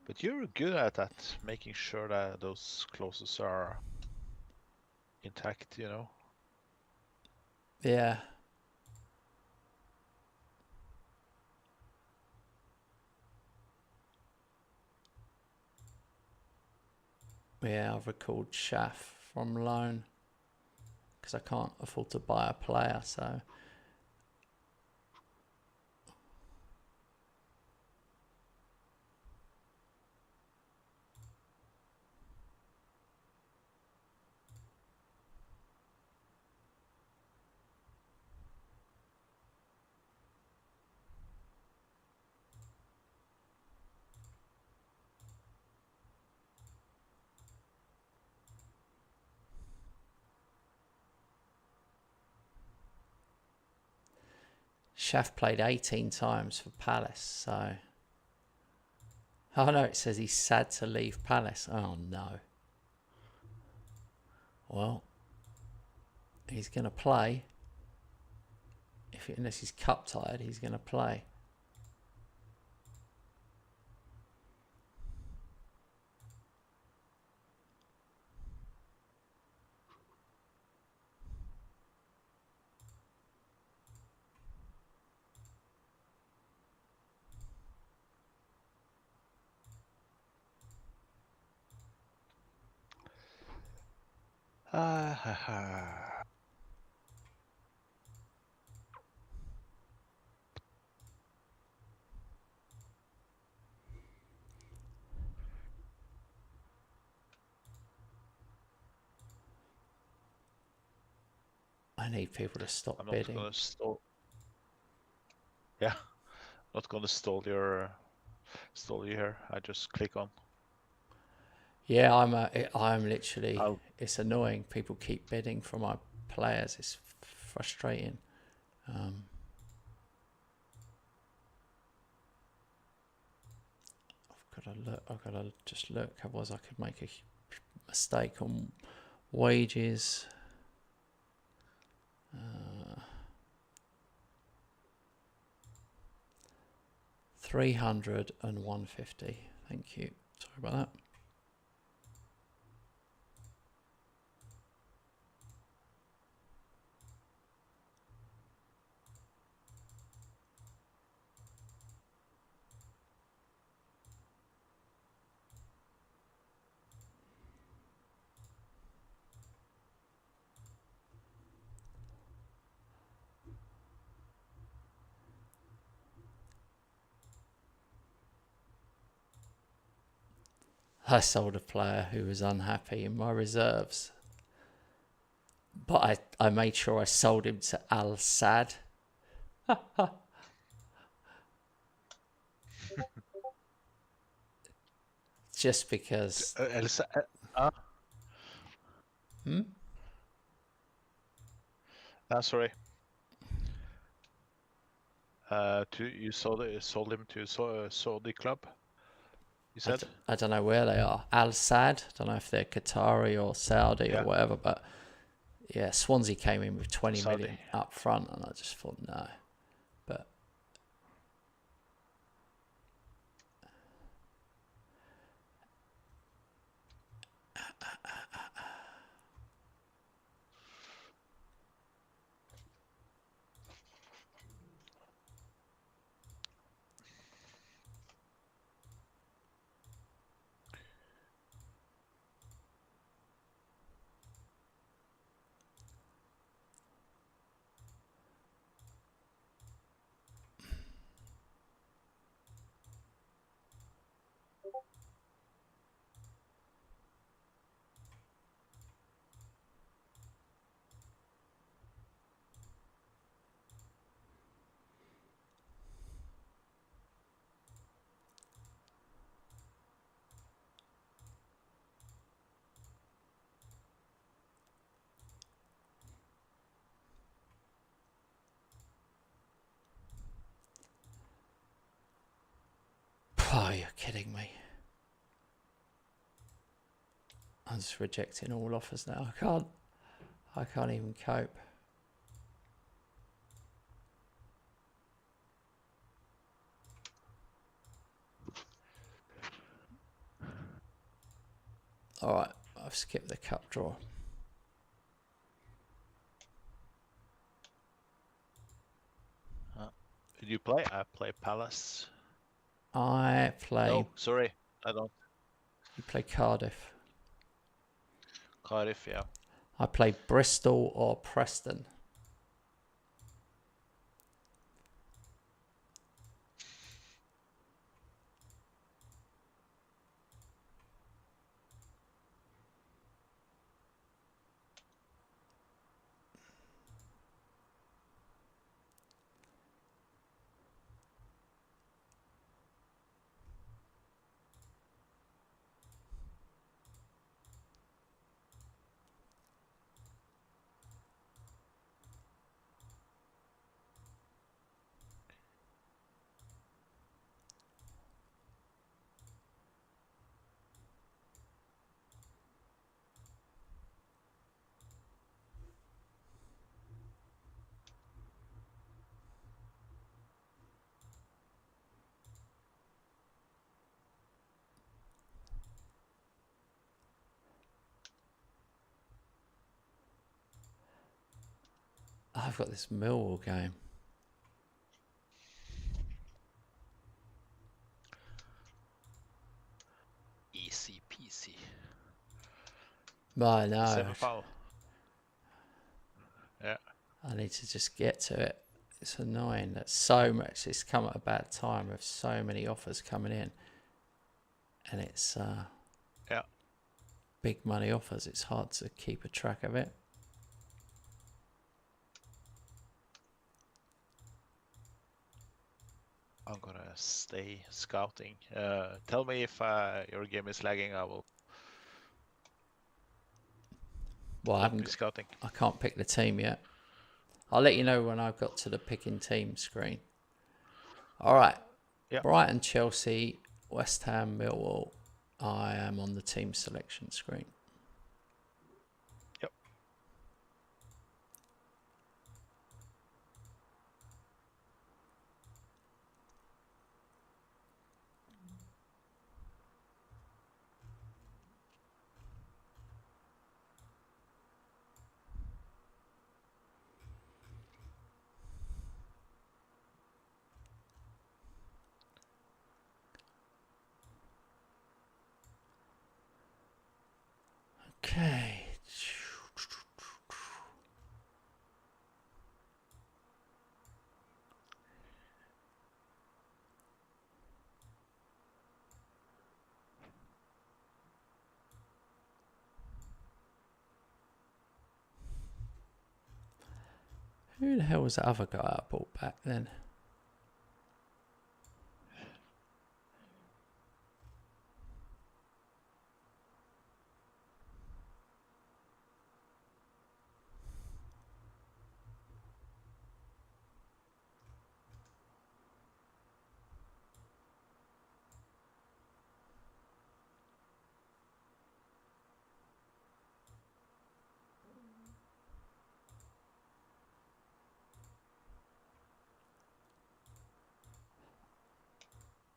But you're good at that, making sure that those clauses are intact, you know. Yeah. Yeah, I've recalled Shaff from loan because I can't afford to buy a player. So Shaff played 18 times for Palace. So oh no, it says he's sad to leave Palace. Oh no. Well, he's going to play. Unless he's cup tired, he's going to play. I need people to stop bidding. I'm not gonna stall. Yeah, not gonna stall you here. I just click on. Yeah, I'm literally. It's annoying. People keep bidding for my players. It's frustrating. I've got to just look. Otherwise, I could make a mistake on wages. 300 and 150. Thank you. Sorry about that. I sold a player who was unhappy in my reserves, but I made sure I sold him to Al Sad. Just because. Sorry. You sold him to Saudi club. You said? I don't know where they are. Al Sad. I don't know if they're Qatari or Saudi or whatever, but yeah, Swansea came in with 20 million up front, and I just thought no. But oh, you're kidding me. I'm just rejecting all offers now. I can't even cope. All right, I've skipped the cup draw. Did you play? I play Palace. I play. No, sorry, I don't. You play Cardiff. Cardiff, yeah. I play Bristol or Preston. I've got this Millwall game. Easy peasy. I know. Semi-final. Yeah. I need to just get to it. It's annoying that so much. It's come at a bad time with so many offers coming in, and it's big money offers. It's hard to keep a track of it. I'm gonna stay scouting. Tell me if your game is lagging. I will. Well, I haven't. Scouting. I can't pick the team yet. I'll let you know when I've got to the picking team screen. All right. Yeah. Brighton, Chelsea, West Ham, Millwall. I am on the team selection screen. Yep. Okay. Who the hell was that other guy I brought back then?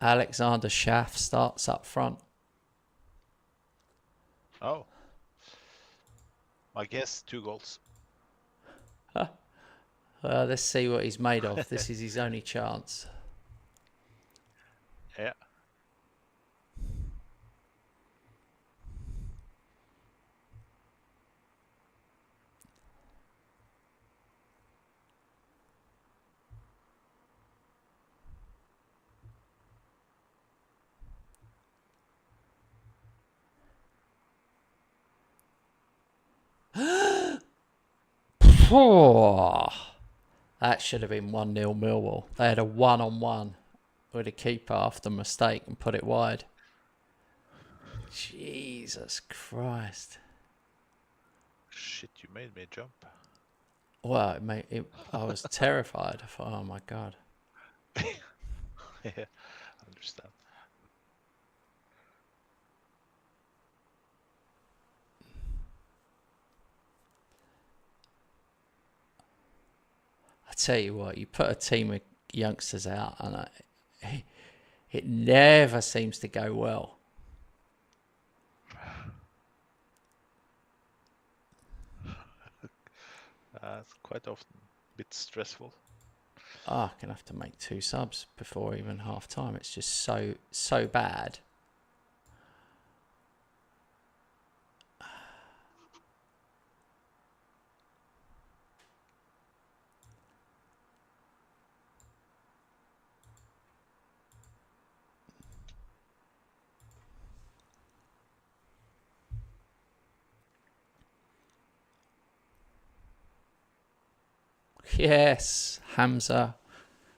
Alexander Schaff starts up front. Oh. I guess 2 goals. Let's see what he's made of. This is his only chance. Yeah. That should have been 1-0 Millwall. They had a one-on-one with a keeper after mistake and put it wide. Jesus Christ. Shit, you made me jump. Well, I was terrified. I thought, oh my God. Yeah, I understand. I tell you what, you put a team of youngsters out and it never seems to go well. It's quite often a bit stressful. Oh, I'm going to have to make 2 subs before even half time. It's just so bad. Yes, Hamza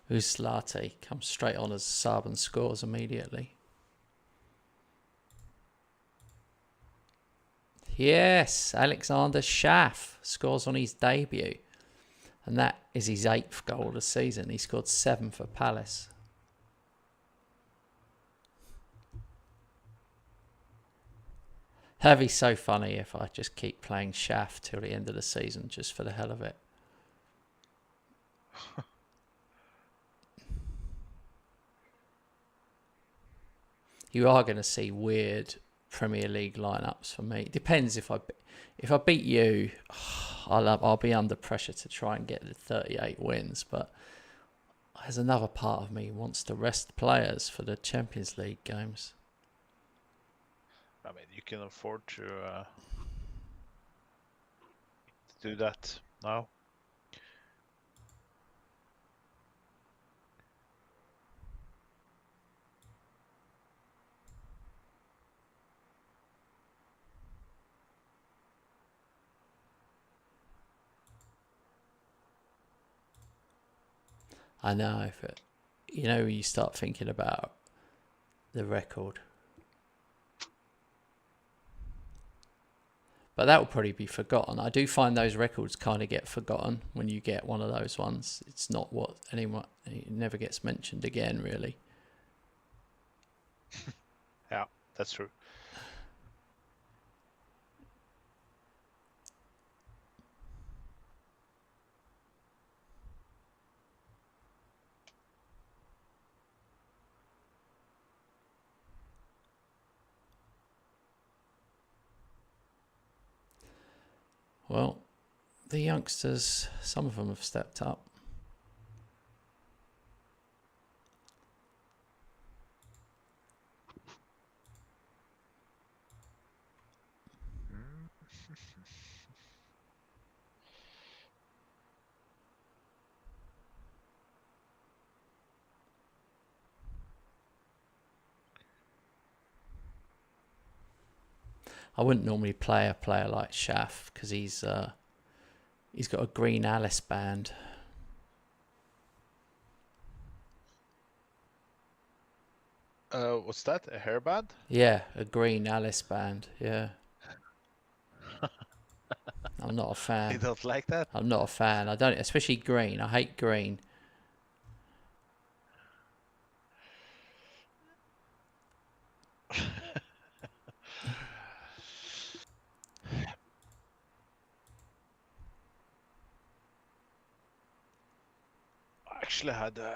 Uslati comes straight on as a sub and scores immediately. Yes, Alexander Schaff scores on his debut. And that is his 8th goal of the season. He scored 7 for Palace. That'd be so funny if I just keep playing Schaff till the end of the season just for the hell of it. You are going to see weird Premier League lineups for me. It depends if I beat you, I'll be under pressure to try and get the 38 wins. But there's another part of me who wants to rest players for the Champions League games. I mean, you can afford to do that now. I know, if it, you start thinking about the record. But that will probably be forgotten. I do find those records kind of get forgotten when you get one of those ones. It's not what anyone, it never gets mentioned again, really. Yeah, that's true. Well, the youngsters, some of them have stepped up. I wouldn't normally play a player like Schaff because he's got a green Alice band. What's that? A hairband? Yeah, a green Alice band. Yeah. I'm not a fan. You don't like that? I'm not a fan. I don't, especially green. I hate green. I actually had, when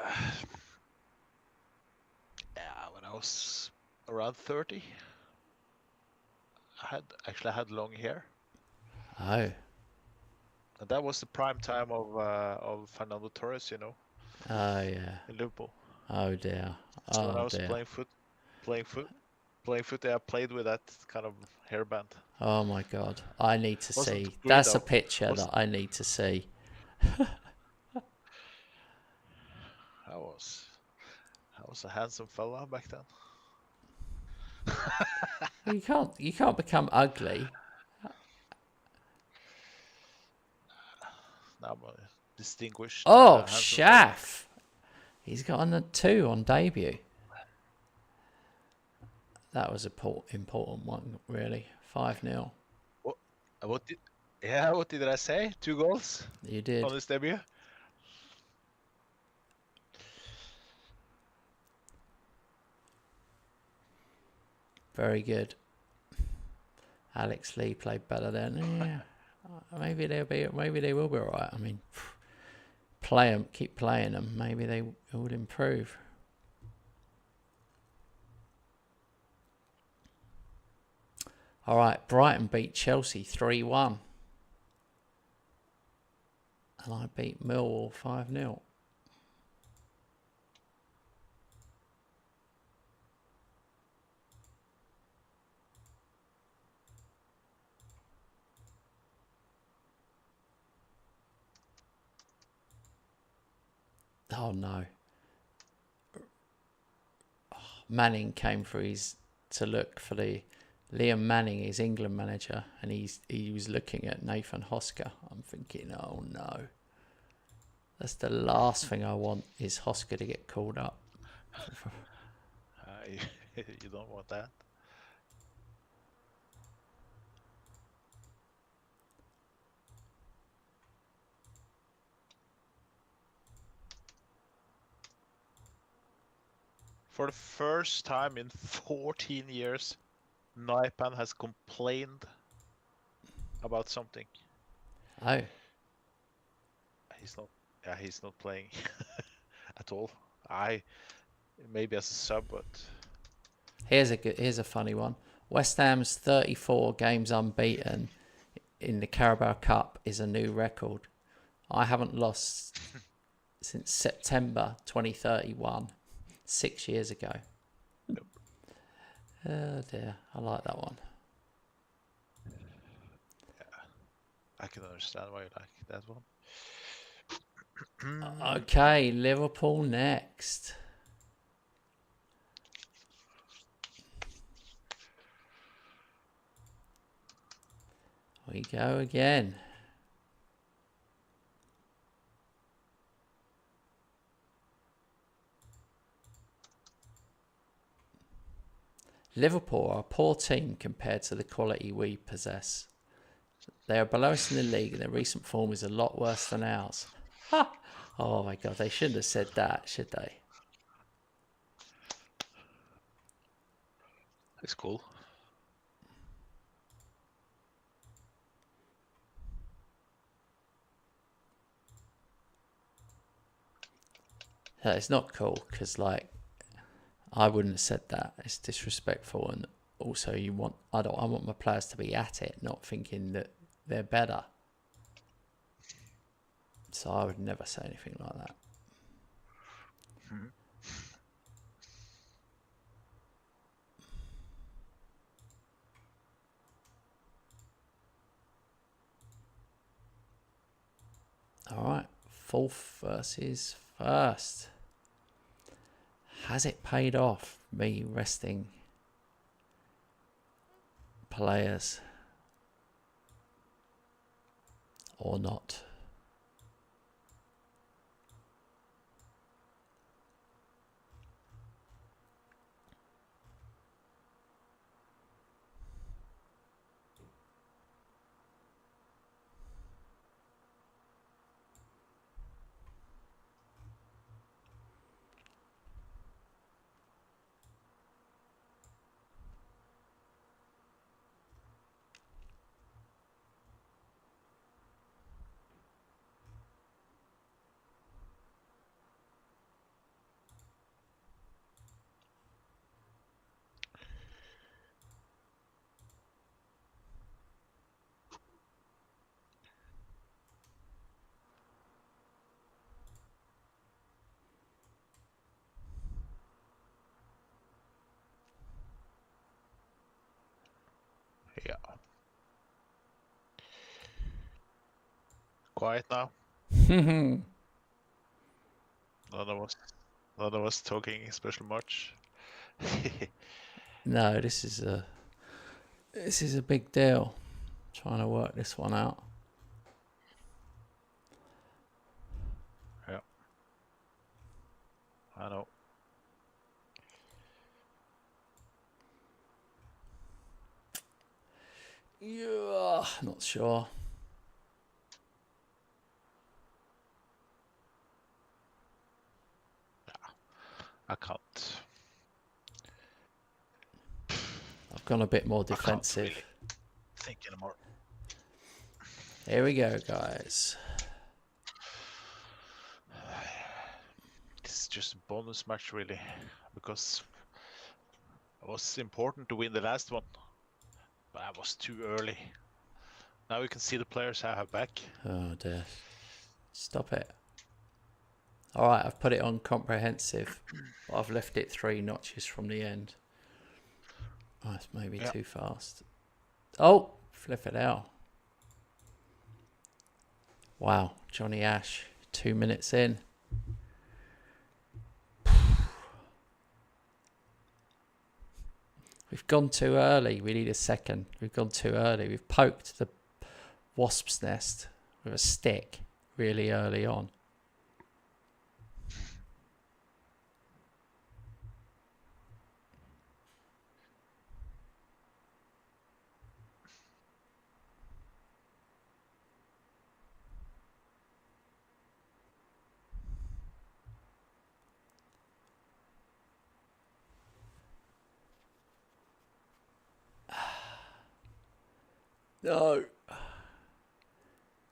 I was around 30, I had long hair. Oh. And that was the prime time of Fernando Torres, Oh yeah. in Liverpool. Oh dear. So when I Oh was dear. playing foot, I played with that kind of hairband. Oh my God. I need to Wasn't see. weird, That's a though. picture that I need to see. I was a handsome fella back then. Well, you can't become ugly. Now I'm a distinguished. Oh, handsome Schaff. He's got a 2 on debut. That was an important one, really. 5-0. What did I say? 2 goals You did. on his debut. Very good. Alex Lee played better then. Yeah. Maybe they will be all right. I mean, keep playing them. Maybe they would improve. All right, Brighton beat Chelsea 3-1. And I beat Millwall 5-0. Oh no. Manning came to look for Liam Manning, his England manager, and he was looking at Nathan Hosker. I'm thinking, oh no. That's the last thing I want is Hosker to get called up. You don't want that. For the first time in 14 years, Naipan has complained about something. Oh. He's not playing at all. Maybe as a sub, but Here's a funny one. West Ham's 34 games unbeaten in the Carabao Cup is a new record. I haven't lost since September 2031, 6 years ago. Nope. Oh dear, I like that one. Yeah, I can understand why you like that one. Okay, Liverpool next. We go again. Liverpool are a poor team compared to the quality we possess. They are below us in the league and their recent form is a lot worse than ours. Ha! Oh my God, they shouldn't have said that, should they? It's cool. It's not cool because, like, I wouldn't have said that. It's disrespectful, and also I want my players to be at it, not thinking that they're better. So I would never say anything like that. All right, fourth versus first. Has it paid off, me resting players or not? Yeah. Quiet now. None of us talking especially much. No, this is a big deal. Trying to work this one out. Yeah. I know. Yeah, not sure. I can't. I've gone a bit more defensive. I can't really think anymore. Here we go, guys. This is just a bonus match, really, because it was important to win the last one, but I was too early. Now we can see the players I have back. Oh dear. Stop it. Alright, I've put it on comprehensive, but I've left it 3 notches from the end. Oh, it's maybe too fast. Oh, flip it out. Wow, Johnny Ash, 2 minutes in. We've gone too early. We need a second. We've gone too early. We've poked the wasp's nest with a stick really early on. No.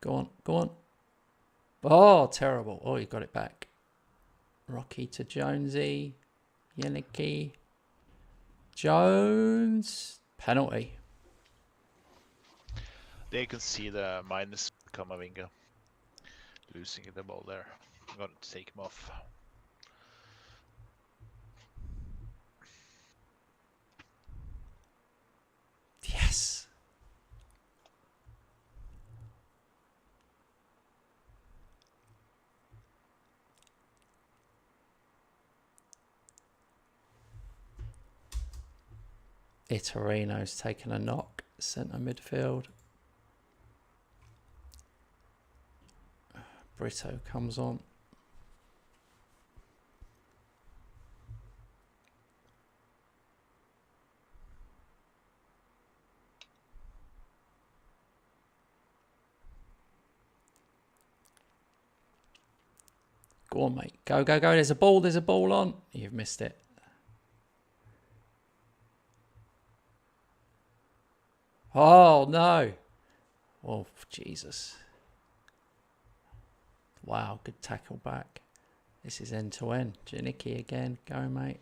Go on, go on. Oh, terrible. Oh, you got it back. Rocky to Jonesy. Yannicki. Jones. Penalty. They can see the minus Kamavinga losing the ball there. I'm going to take him off. Yes. Itorino's taken a knock. Centre midfield. Brito comes on. Go on, mate. Go, go, go. There's a ball on. You've missed it. Oh, no. Oh, Jesus. Wow, good tackle back. This is end to end. Janicki again. Go, mate.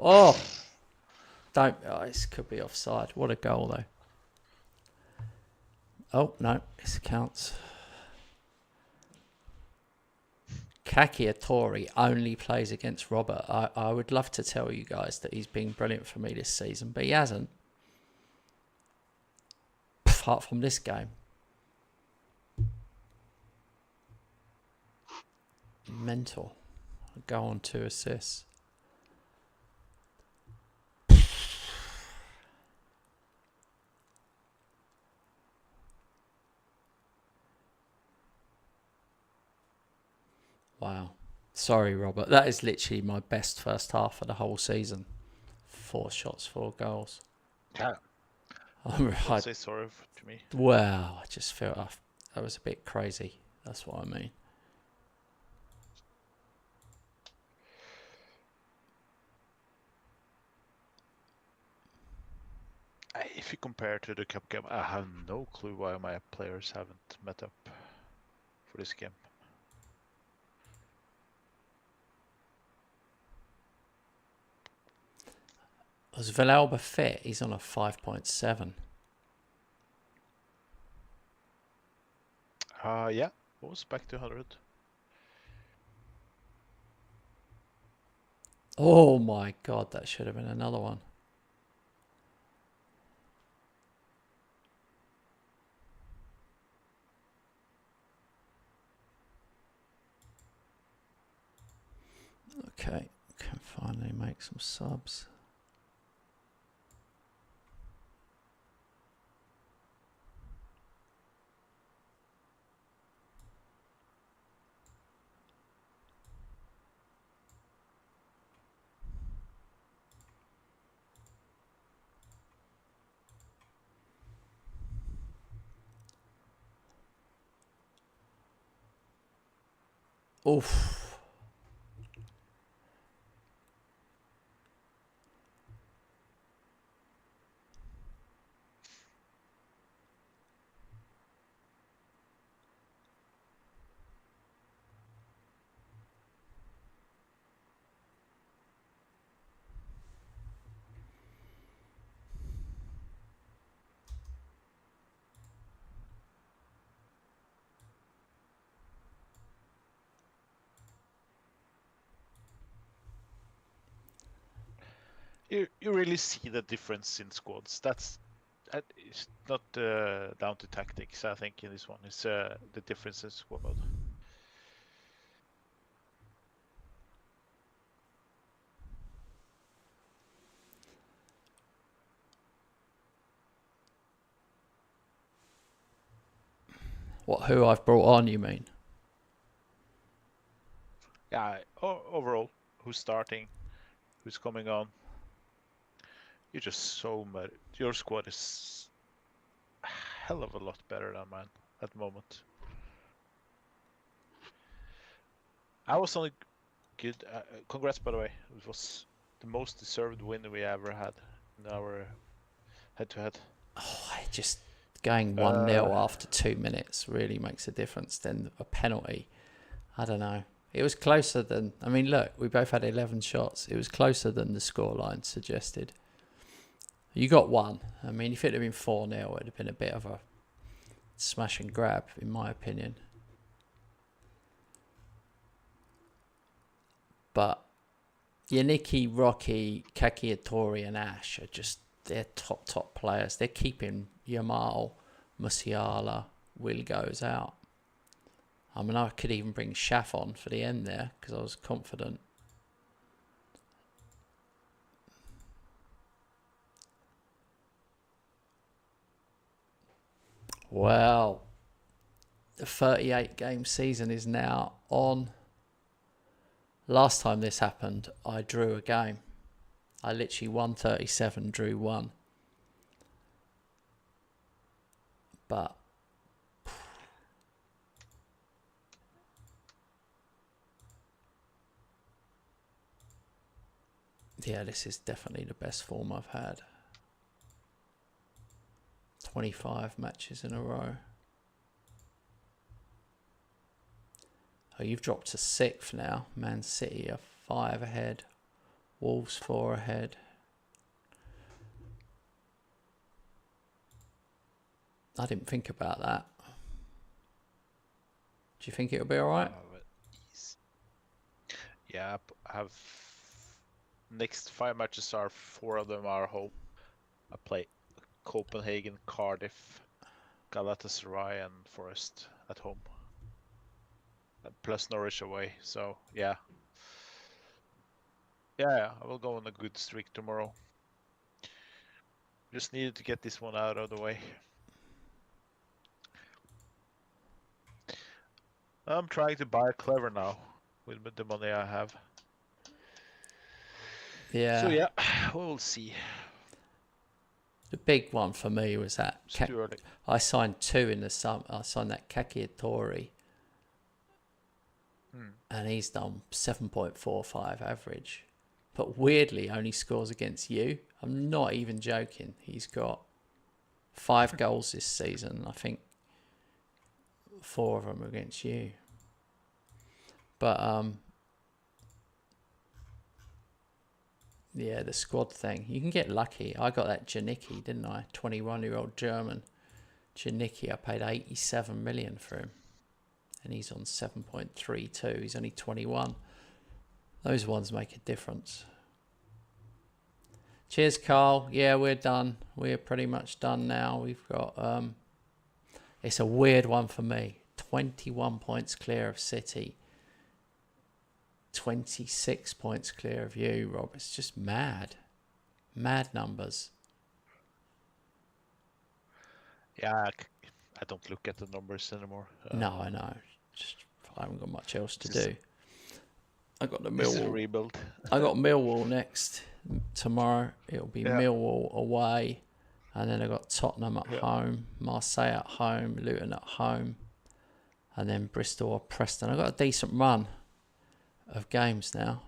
Oh. Don't. Oh, this could be offside. What a goal, though. Oh, no. This counts. Cacciatore only plays against Robert. I would love to tell you guys that he's been brilliant for me this season, but he hasn't. Apart from this game. Mental. Go on 2 assists. Wow. Sorry, Robert. That is literally my best first half of the whole season. 4 shots, 4 goals. Yeah. Don't say sorry to me. Wow. I just felt that was a bit crazy. That's what I mean. If you compare to the cup game, I have no clue why my players haven't met up for this game. Was Villalba fit? He's on a 5.7. Yeah, was back to 100. Oh my God, that should have been another one. Okay, can finally make some subs. Oof. You really see the difference in squads. It's not down to tactics. I think in this one, it's the difference in squad. Who I've brought on, you mean? Yeah, overall, who's starting, who's coming on. You're just so much. Your squad is a hell of a lot better than mine at the moment. I was only good. Congrats, by the way. It was the most deserved win we ever had in our head-to-head. Oh, just going 1-0 after 2 minutes really makes a difference. Then a penalty, I don't know. It was closer than... I mean, look, we both had 11 shots. It was closer than the scoreline suggested. You got one. I mean, if it had been 4-0, it would have been a bit of a smash and grab, in my opinion. But Yannicki, Rocky, Kakiatori and Ash are just... They're top players. They're keeping Yamal, Musiala, Will goes out. I mean, I could even bring Shaf on for the end there because I was confident. Well, the 38-game season is now on. Last time this happened, I drew a game. I literally won 37, drew 1. But yeah, this is definitely the best form I've had. 25 matches in a row. Oh, you've dropped to 6th now. Man City are 5 ahead. Wolves 4 ahead. I didn't think about that. Do you think it'll be alright? Yeah, I have... Next 5 matches are 4 of them are home. I play Copenhagen, Cardiff, Galatasaray and Forest at home. Plus Norwich away, so yeah. Yeah, I will go on a good streak tomorrow. Just needed to get this one out of the way. I'm trying to buy clever now with the money I have. Yeah. So yeah, we'll see. The big one for me was that I signed 2 in the summer. I signed that Kakiatori, and he's done 7.45 average. But weirdly, only scores against you. I'm not even joking. He's got 5 goals this season. I think 4 of them are against you. But yeah, the squad thing. You can get lucky. I got that Janicki, didn't I? 21-year-old German. Janicki, I paid 87 million for him. And he's on 7.32. He's only 21. Those ones make a difference. Cheers, Carl. Yeah, we're done. We're pretty much done now. We've got... it's a weird one for me. 21 points clear of City. 26 points clear of you, Rob. It's just mad. Mad numbers. Yeah, I don't look at the numbers anymore. No, I know. Just I haven't got much else to do. I got the Millwall. This is a rebuild. I got Millwall next tomorrow. It'll be Millwall away, and then I got Tottenham at home, Marseille at home, Luton at home, and then Bristol or Preston. I got a decent run of games now.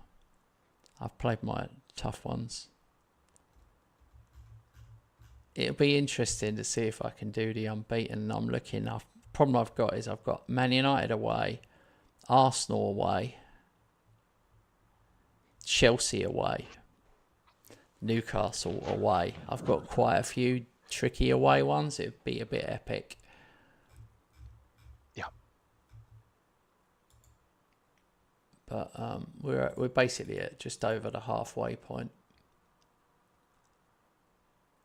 I've played my tough ones. It'll be interesting to see if I can do the unbeaten. I'm looking. The problem I've got is I've got Man United away, Arsenal away, Chelsea away, Newcastle away. I've got quite a few tricky away ones. It'd be a bit epic. Yeah. But we're basically at just over the halfway point.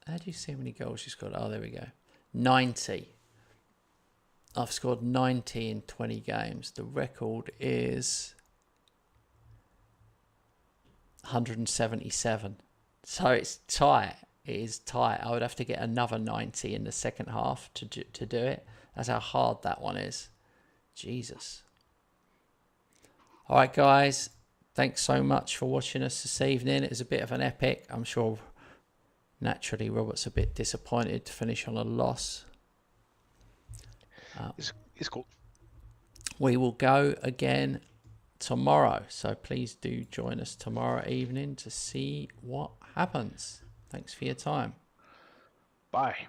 How do you see how many goals you scored? Oh, there we go. 90. I've scored 90 in 20 games. The record is 177. So it's tight. It is tight. I would have to get another 90 in the second half to do it. That's how hard that one is. Jesus. All right, guys. Thanks so much for watching us this evening. It was a bit of an epic. I'm sure... Naturally, Robert's a bit disappointed to finish on a loss. It's cool. We will go again tomorrow. So please do join us tomorrow evening to see what happens. Thanks for your time. Bye.